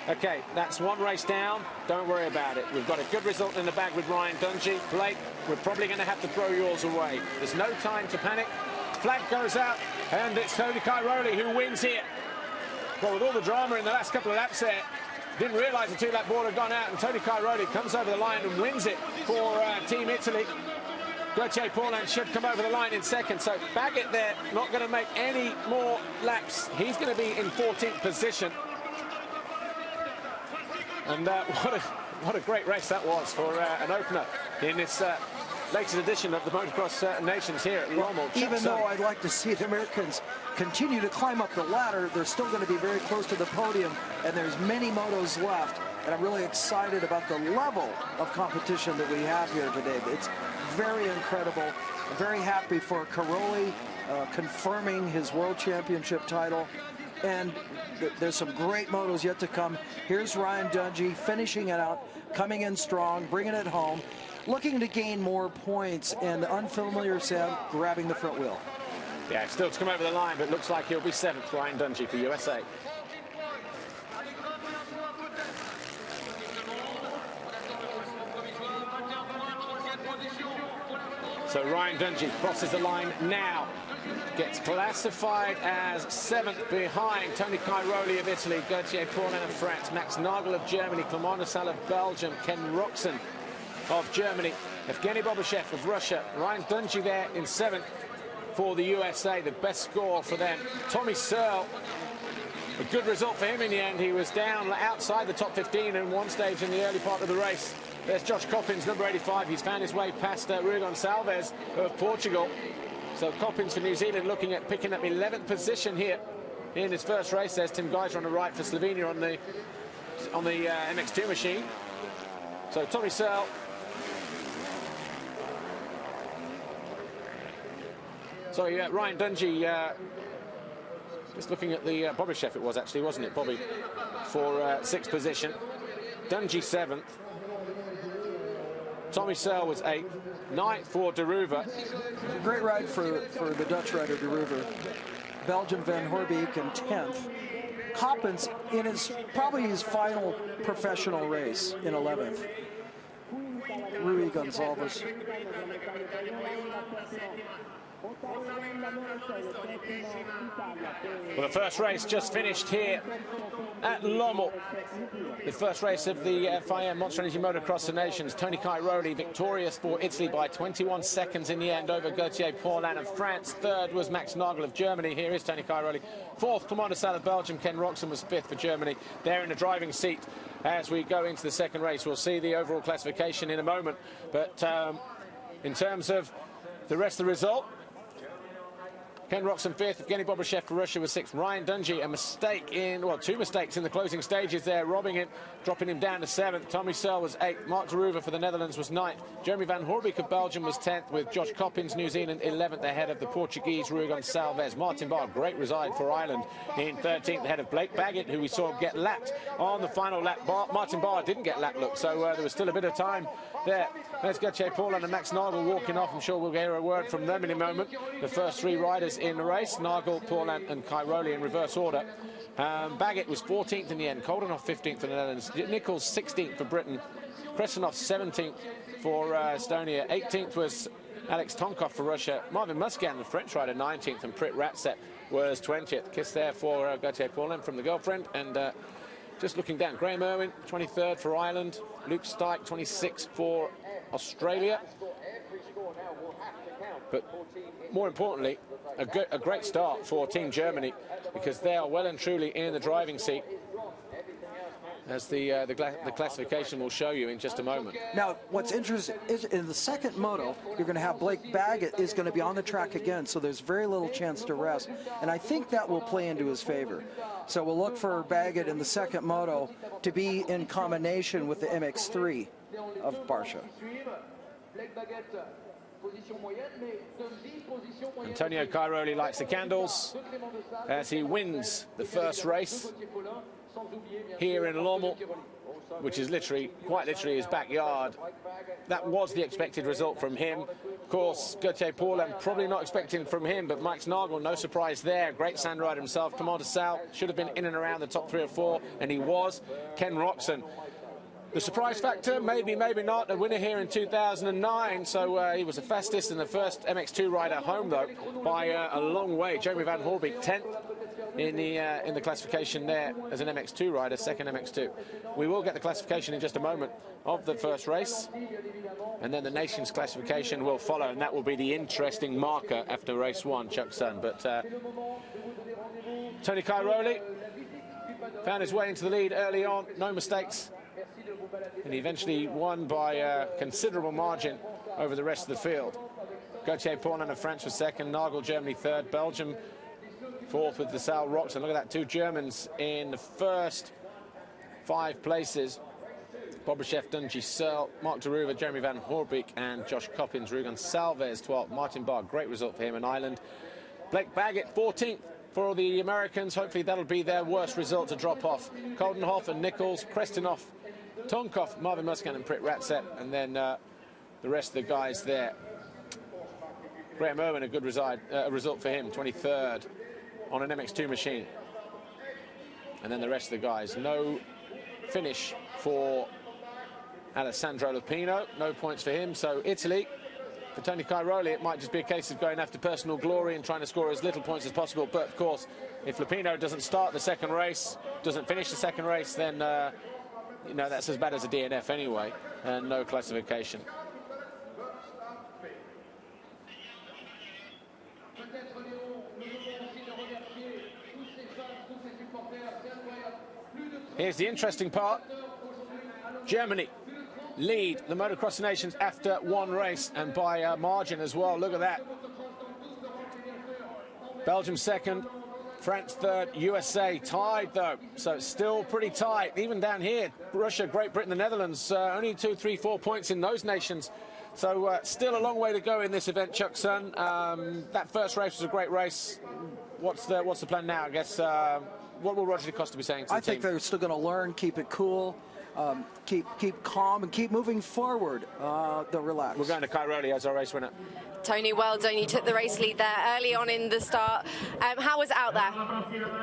okay, that's one race down, don't worry about it. We've got a good result in the bag with Ryan Dungey. Blake, we're probably going to have to throw yours away. There's no time to panic. Flag goes out, and it's Tony Cairoli who wins here. Well, with all the drama in the last couple of laps there, didn't realise the 2-lap board had gone out, and Tony Cairoli comes over the line and wins it for Team Italy. Gauthier Paulin should come over the line in second, so Baggett there, not going to make any more laps. He's going to be in 14th position. And what a great race that was for an opener in this latest edition of the Motocross Nations here at Lommel. Even though I'd like to see the Americans continue to climb up the ladder, they're still going to be very close to the podium, and there's many motos left. And I'm really excited about the level of competition that we have here today. It's very incredible. I'm very happy for Cairoli confirming his world championship title. And there's some great motos yet to come. Here's Ryan Dungey finishing it out, coming in strong, bringing it home, looking to gain more points, and the unfamiliar Sam grabbing the front wheel. Yeah, still to come over the line, but looks like he'll be 7th, Ryan Dungey for USA. So Ryan Dungey crosses the line now. Gets classified as 7th behind Tony Cairoli of Italy, Gauthier Paulin of France, Max Nagel of Germany, Clément Nassal of Belgium, Ken ROCZEN of Germany, Evgeny Bobashev of Russia, Ryan Dungey there in 7th for the USA, the best score for them. Tommy Searle, a good result for him in the end. He was down outside the top 15 in one stage in the early part of the race. There's Josh Coppins, number 85. He's found his way past Rui Gonçalves of Portugal. So Coppins for New Zealand looking at picking up 11th position here in his first race. There's Tim Geiser on the right for Slovenia on the MX2 machine. So Tommy Searle. Sorry, Ryan Dungey, just looking at the Bobashev it was actually, wasn't it, Bobby, for 6th position. Dungey 7th. Tommy Searle was 8th. 9th for De Ruyver. Great ride for the Dutch rider De Ruyver. Belgian Van Horbeek in 10th. Coppins in probably his final professional race in 11th. Rui Gonçalves. Well, the first race just finished here at Lommel. The first race of the FIM Monster Energy Motocross of Nations. Antonio Cairoli victorious for Italy by 21 seconds in the end over Gauthier Paulin of France. Third was Max Nagel of Germany. Here is Antonio Cairoli. Fourth, Clément de Sale of Belgium. Ken ROCZEN was fifth for Germany. They're in the driving seat as we go into the second race. We'll see the overall classification in a moment. But in terms of the rest of the result, Ken ROCZEN fifth, Evgeny Bobryshev for Russia was sixth. Ryan Dungey, a mistake in, well, two mistakes in the closing stages there, robbing him, dropping him down to seventh. Tommy Searle was eighth. Mark de Reuver for the Netherlands was ninth. Jeremy Van Hoorbeek of Belgium was 10th, with Josh Coppins, New Zealand, 11th ahead of the Portuguese Rui Gonçalves. Martin Barr, great reside for Ireland, in 13th ahead of Blake Baggett, who we saw get lapped on the final lap. Martin Barr didn't get lapped, look, so there was still a bit of time there. There's Gauthier Paulin and Max Nagel walking off. I'm sure we'll hear a word from them in a moment. The first three riders in the race, Nagel, Paulin and Cairoli in reverse order. Baggett was 14th in the end, Koldenhoff 15th for the Netherlands, Nichols 16th for Britain, Kresenov 17th for Estonia, 18th was Alex Tonkov for Russia, Marvin Musquin, the French rider, 19th, and Prit Ratset was 20th. Kiss there for Gauthier Paulin from the girlfriend. And just looking down, Graham Irwin, 23rd for Ireland, Luke Stike, 26th for Australia. But more importantly, a great start for Team Germany, because they are well and truly in the driving seat, as the classification will show you in just a moment. Now, what's interesting is in the second moto, you're going to have Blake Baggett is going to be on the track again, so there's very little chance to rest, and I think that will play into his favor. So we'll look for Baggett in the second moto to be in combination with the MX3 of Barsha. Antonio Cairoli lights the candles as he wins the first race here in Lommel, which is quite literally his backyard. That was the expected result from him. Of course, Gauthier Paulin, probably not expecting from him, but Max Nagel, no surprise there. Great sand rider himself. Clément de Sale should have been in and around the top 3 or 4, and he was. Ken ROCZEN, the surprise factor, maybe, maybe not. A winner here in 2009, so he was the fastest and the first MX2 rider home, though, by a long way. Jeremy Van Hoorbeek, 10th in the classification there as an MX2 rider, second MX2. We will get the classification in just a moment of the first race, and then the nations classification will follow, and that will be the interesting marker after race 1, Chuck Sun. But Tony Cairoli found his way into the lead early on, no mistakes, and he eventually won by a considerable margin over the rest of the field. Gauthier Paulin of France was second, Nagel, Germany, third, Belgium fourth with the Sal ROCZEN. Look at that, 2 Germans in the first 5 places. Bobryshev, Dungey, Searle, Mark de Reuver, Jeremy Van Hoorbeek, and Josh Coppins. Rui Gonçalves 12th. Martin Barr, great result for him in Ireland. Blake Baggett 14th for the Americans. Hopefully that'll be their worst result to drop off. Koldenhoff and Nichols, Krestenov, Tonkov, Marvin Musquin and Prit Ratset, and then the rest of the guys there. Graham Irwin, a good result for him, 23rd on an MX2 machine. And then the rest of the guys. No finish for Alessandro Lupino, no points for him. So Italy, for Tony Cairoli, it might just be a case of going after personal glory and trying to score as little points as possible. But of course, if Lupino doesn't start the second race, doesn't finish the second race, then you know, that's as bad as a DNF anyway, and no classification. Here's the interesting part. Germany lead the Motocross Nations after 1 race, and by a margin as well. Look at that. Belgium second, France third, USA tied though, so it's still pretty tight. Even down here, Russia, Great Britain, the Netherlands, only 2, 3, 4 points in those nations. So still a long way to go in this event, Chuck Sun. That first race was a great race. What's the plan now? I guess what will Roger DeCosta be saying to the I think team? they're still going to learn, keep it cool, keep calm, and keep moving forward. They'll relax. We're going to Cairoli as our race winner. Tony, well done. You took the race lead there early on in the start. How was it out there?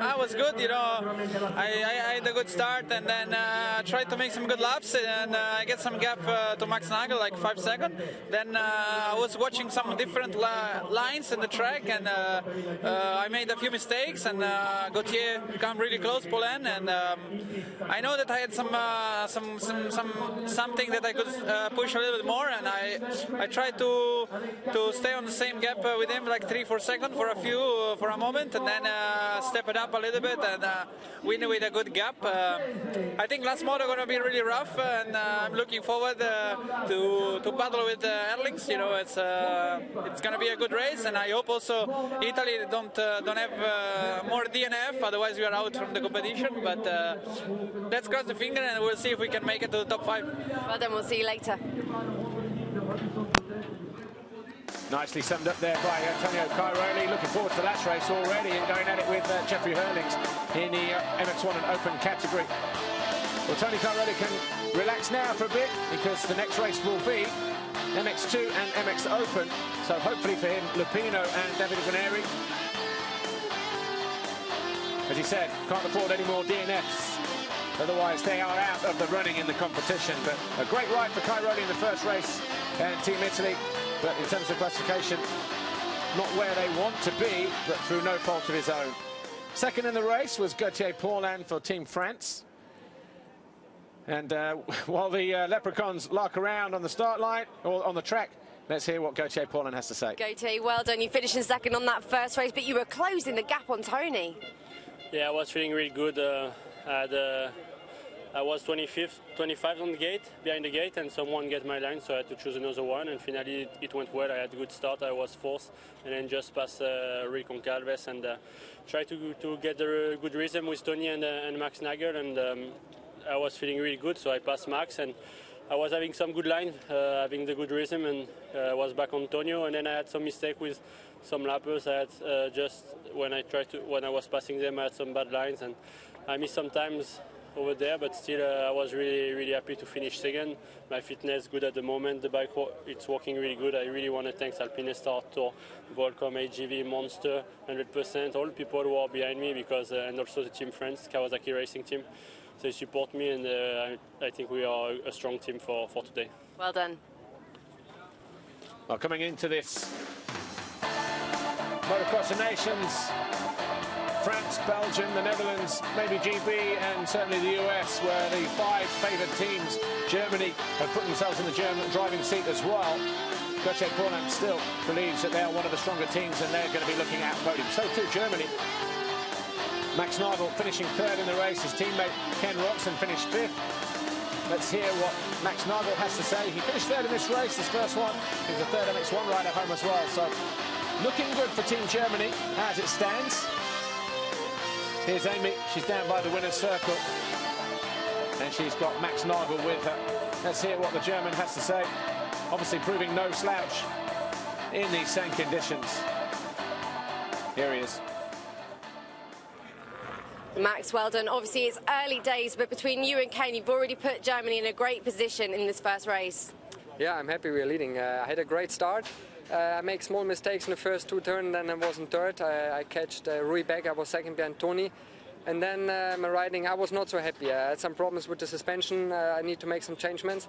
I was good, you know. I had a good start and then tried to make some good laps and I get some gap to Max Nagel, like 5 seconds. Then I was watching some different lines in the track and I made a few mistakes and Gauthier come really close, Poulain, and I know that I had something that I could push a little bit more, and I tried to stay on the same gap with him, like 3-4 seconds for a moment, and then step it up a little bit and win with a good gap. I think last moto gonna be really rough, and I'm looking forward to battle with Erlings. You know, it's gonna be a good race, and I hope also Italy don't have more DNF, otherwise we are out from the competition. But let's cross the finger and we'll see if we can make it to the top 5. Well done, we'll see you later. Nicely summed up there by Antonio Cairoli. Looking forward to the last race already and going at it with Jeffrey Hurlings in the MX1 and Open category. Well, Tony Cairoli can relax now for a bit because the next race will be MX2 and MX Open. So hopefully for him, Lupino and David Guarneri. As he said, can't afford any more DNFs. Otherwise, they are out of the running in the competition. But a great ride for Cairoli in the first race and Team Italy. But in terms of classification, not where they want to be, but through no fault of his own. Second in the race was Gauthier Poulain for Team France. And while the Leprechauns lark around on the start line, or on the track, let's hear what Gauthier Poulain has to say. Gauthier, well done. You finished in second on that first race, but you were closing the gap on Tony. Yeah, I was feeling really good. I was 25 on the gate, behind the gate, and someone get my line, so I had to choose another one, and finally it went well. I had a good start, I was fourth, and then just passed Riconcalves and tried to get the good rhythm with Tony and Max Nagel, and I was feeling really good, so I passed Max, and I was having some good line, having the good rhythm, and I was back on Antonio, and then I had some mistake with some lappers. I had just when I was passing them, I had some bad lines, and I missed sometimes over there, but still I was really happy to finish second. My fitness good at the moment, the bike it's working really good. I really want to thank Alpine Star Tour, Volcom, HGV, Monster, 100%, all people who are behind me, because and also the team friends, Kawasaki Racing Team. They support me, and I think we are a strong team for today. Well done. Well, coming into this Motocross of Nations, France, Belgium, the Netherlands, maybe GB, and certainly the US, where the 5 favoured teams, Germany, have put themselves in the German driving seat as well. Gauthier Poulain still believes that they are one of the stronger teams and they're going to be looking at podium. So too Germany. Max Nagel finishing third in the race. His teammate Ken ROCZEN finished 5th. Let's hear what Max Nagel has to say. He finished third in this race, this first one. He was a third MX1 ride at home as well. So looking good for Team Germany as it stands. Here's Amy, she's down by the winner's circle, and she's got Max Nagel with her. Let's hear what the German has to say. Obviously proving no slouch in these same conditions. Here he is. Max, well done. Obviously it's early days, but between you and Ken, you've already put Germany in a great position in this first race. Yeah, I'm happy we're leading. I had a great start. I make small mistakes in the first 2 turns, then I wasn't third. I catched Rui back, I was second behind Tony. And then my riding, I was not so happy. I had some problems with the suspension. I need to make some changements.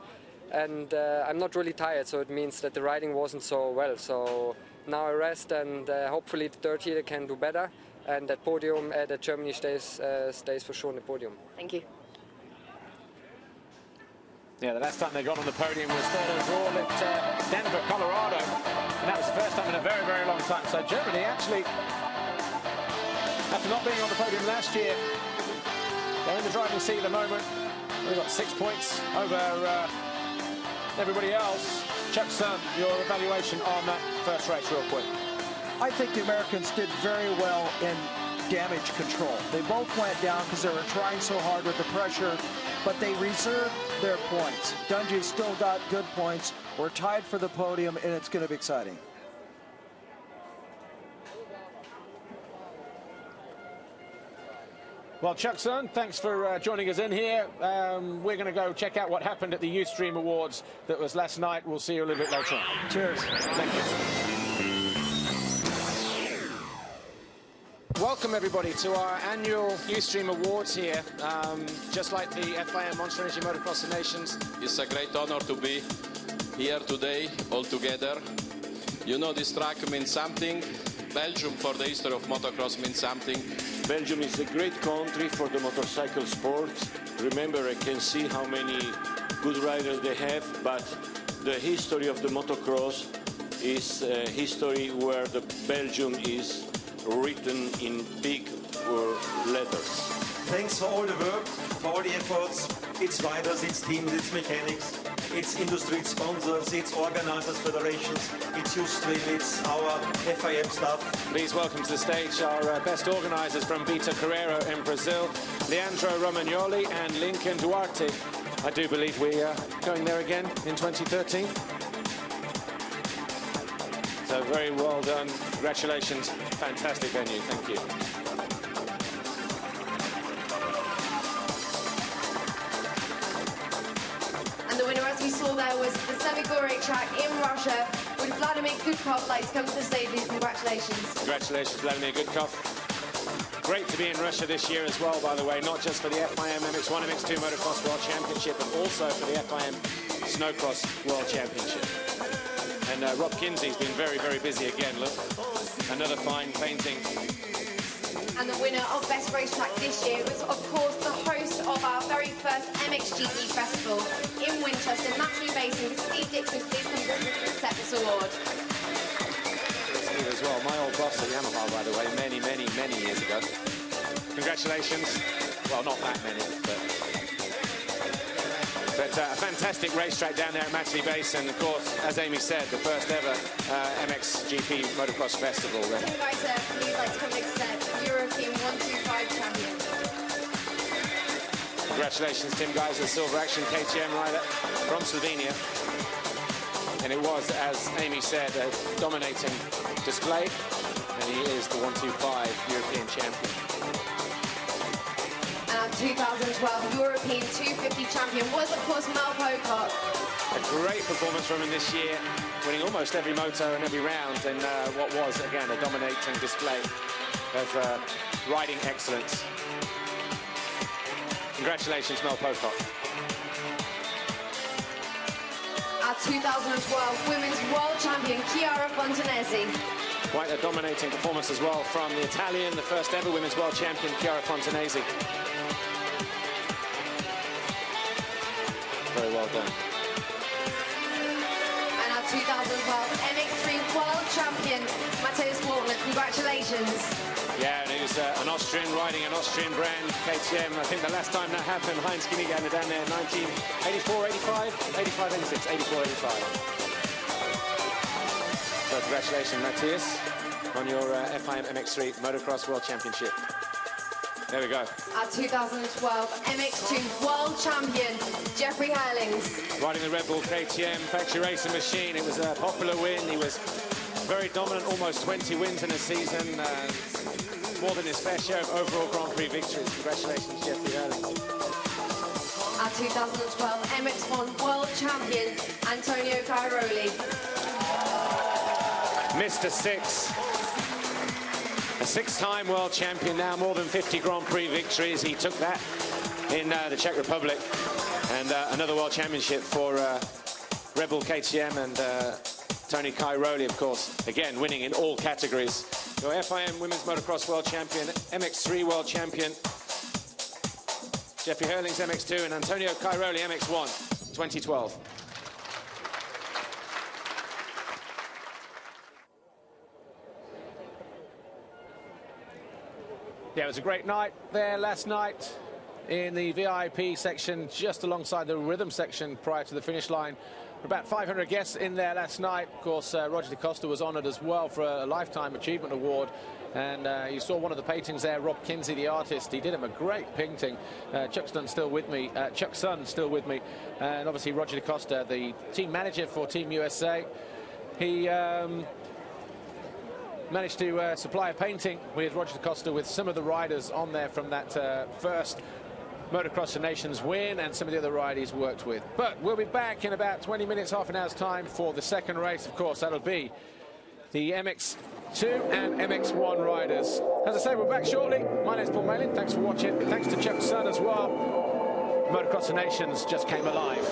And I'm not really tired, so it means that the riding wasn't so well. So now I rest, and hopefully the third year can do better. And that podium, that Germany stays for sure on the podium. Thank you. Yeah, the last time they got on the podium was third overall at Denver, Colorado. And that was the first time in a very long time. So Germany actually, after not being on the podium last year, they're in the driving seat at the moment. They've got 6 points over everybody else. Chuck Sun, your evaluation on that first race real quick. I think the Americans did very well in damage control. They both went down because they were trying so hard with the pressure, but they reserved their points. Dungey still got good points. We're tied for the podium, and it's going to be exciting. Well, Chuck-son, thanks for joining us in here. We're going to go check out what happened at the Ustream Awards that was last night. We'll see you a little bit later on. Cheers. Thank you. Welcome, everybody, to our annual Ustream Awards here. Just like the FIM Monster Energy Motocross of Nations. It's a great honor to be here today, all together. You know, this track means something. Belgium, for the history of motocross, means something. Belgium is a great country for the motorcycle sport. Remember, I can see how many good riders they have, but the history of the motocross is a history where the Belgium is written in big letters. Thanks for all the work, for all the efforts. It's riders, it's teams, it's mechanics, it's industry, it's sponsors, it's organizers, federations, it's Ustream, it's our FIM staff. Please welcome to the stage our best organizers from Beta Carrero in Brazil, Leandro Romagnoli and Lincoln Duarte. I do believe we are going there again in 2013. So very well done. Congratulations. Fantastic venue. Thank you. And the winner, as we saw there, was the Semigorye track in Russia, with Vladimir Gudkov. Like to come to the stage. Congratulations. Congratulations, Vladimir Gudkov. Great to be in Russia this year as well, by the way, not just for the FIM MX1 MX2 Motocross World Championship, but also for the FIM Snowcross World Championship. And Rob Kinsey's been very, very busy again. Look, another fine painting. And the winner of Best Racetrack this year was, of course, the host of our very first MXGP Festival in Winchester, Natalie Basin. Steve Dixon, please come and accept this award. Steve as well, my old boss at Yamaha, by the way, many, many, many years ago. Congratulations. Well, not that many, but a fantastic racetrack down there at Matchley Basin. Of course, as Amy said, the first ever MXGP Motocross Festival. Tim Geiser, please like to come and accept European 125 champion. Congratulations, Tim Geiser, silver action KTM rider from Slovenia. And it was, as Amy said, a dominating display. And he is the 125 European champion. And our 2012 European 250 champion was, of course, Mel Pocock. A great performance from him this year, winning almost every moto and every round in what was, again, a dominating display of riding excellence. Congratulations, Mel Pocock. Our 2012 Women's World Champion, Chiara Fontanesi. Quite a dominating performance as well from the Italian, the first ever Women's World Champion, Chiara Fontanesi. Very well done. And our 2012 MX3 World Champion, Mateusz Waltner. Congratulations. Yeah, and it was an Austrian riding an Austrian brand, KTM. I think the last time that happened, Heinz Kinigan down there, 1984, 85, 85, 86, 84, 85. So congratulations, Matthias, on your FIM MX3 Motocross World Championship. There we go. Our 2012 MX2 World Champion, Jeffrey Herlings. Riding the Red Bull KTM factory racing machine. It was a popular win. He was very dominant, almost 20 wins in a season. More than his fair share of overall Grand Prix victories. Congratulations, Jeffrey Herlings. Our 2012 MX1 World Champion, Antonio Cairoli. Mr. Six. A six-time world champion now, more than 50 Grand Prix victories. He took that in the Czech Republic. And another world championship for Red Bull KTM and Tony Cairoli, of course, again, winning in all categories. Your FIM Women's Motocross World Champion, MX3 World Champion, Jeffrey Herlings MX2 and Antonio Cairoli MX1, 2012. Yeah, it was a great night there last night in the VIP section, just alongside the rhythm section prior to the finish line. About 500 guests in there last night. Of course, Roger DeCosta was honoured as well for a Lifetime Achievement Award. And you saw one of the paintings there, Rob Kinsey, the artist. He did him a great painting. Chuck-son still with me. And obviously Roger DeCosta, the team manager for Team USA. He managed to supply a painting with Roger Costa with some of the riders on there from that first Motocross of Nations win, and some of the other riders worked with. But we'll be back in about 20 minutes, half an hour's time for the second race. Of course, that'll be the MX2 and MX1 riders. As I say, we're back shortly. My name's Paul Malin. Thanks for watching. Thanks to Chuck Sun as well. Motocross of Nations just came alive.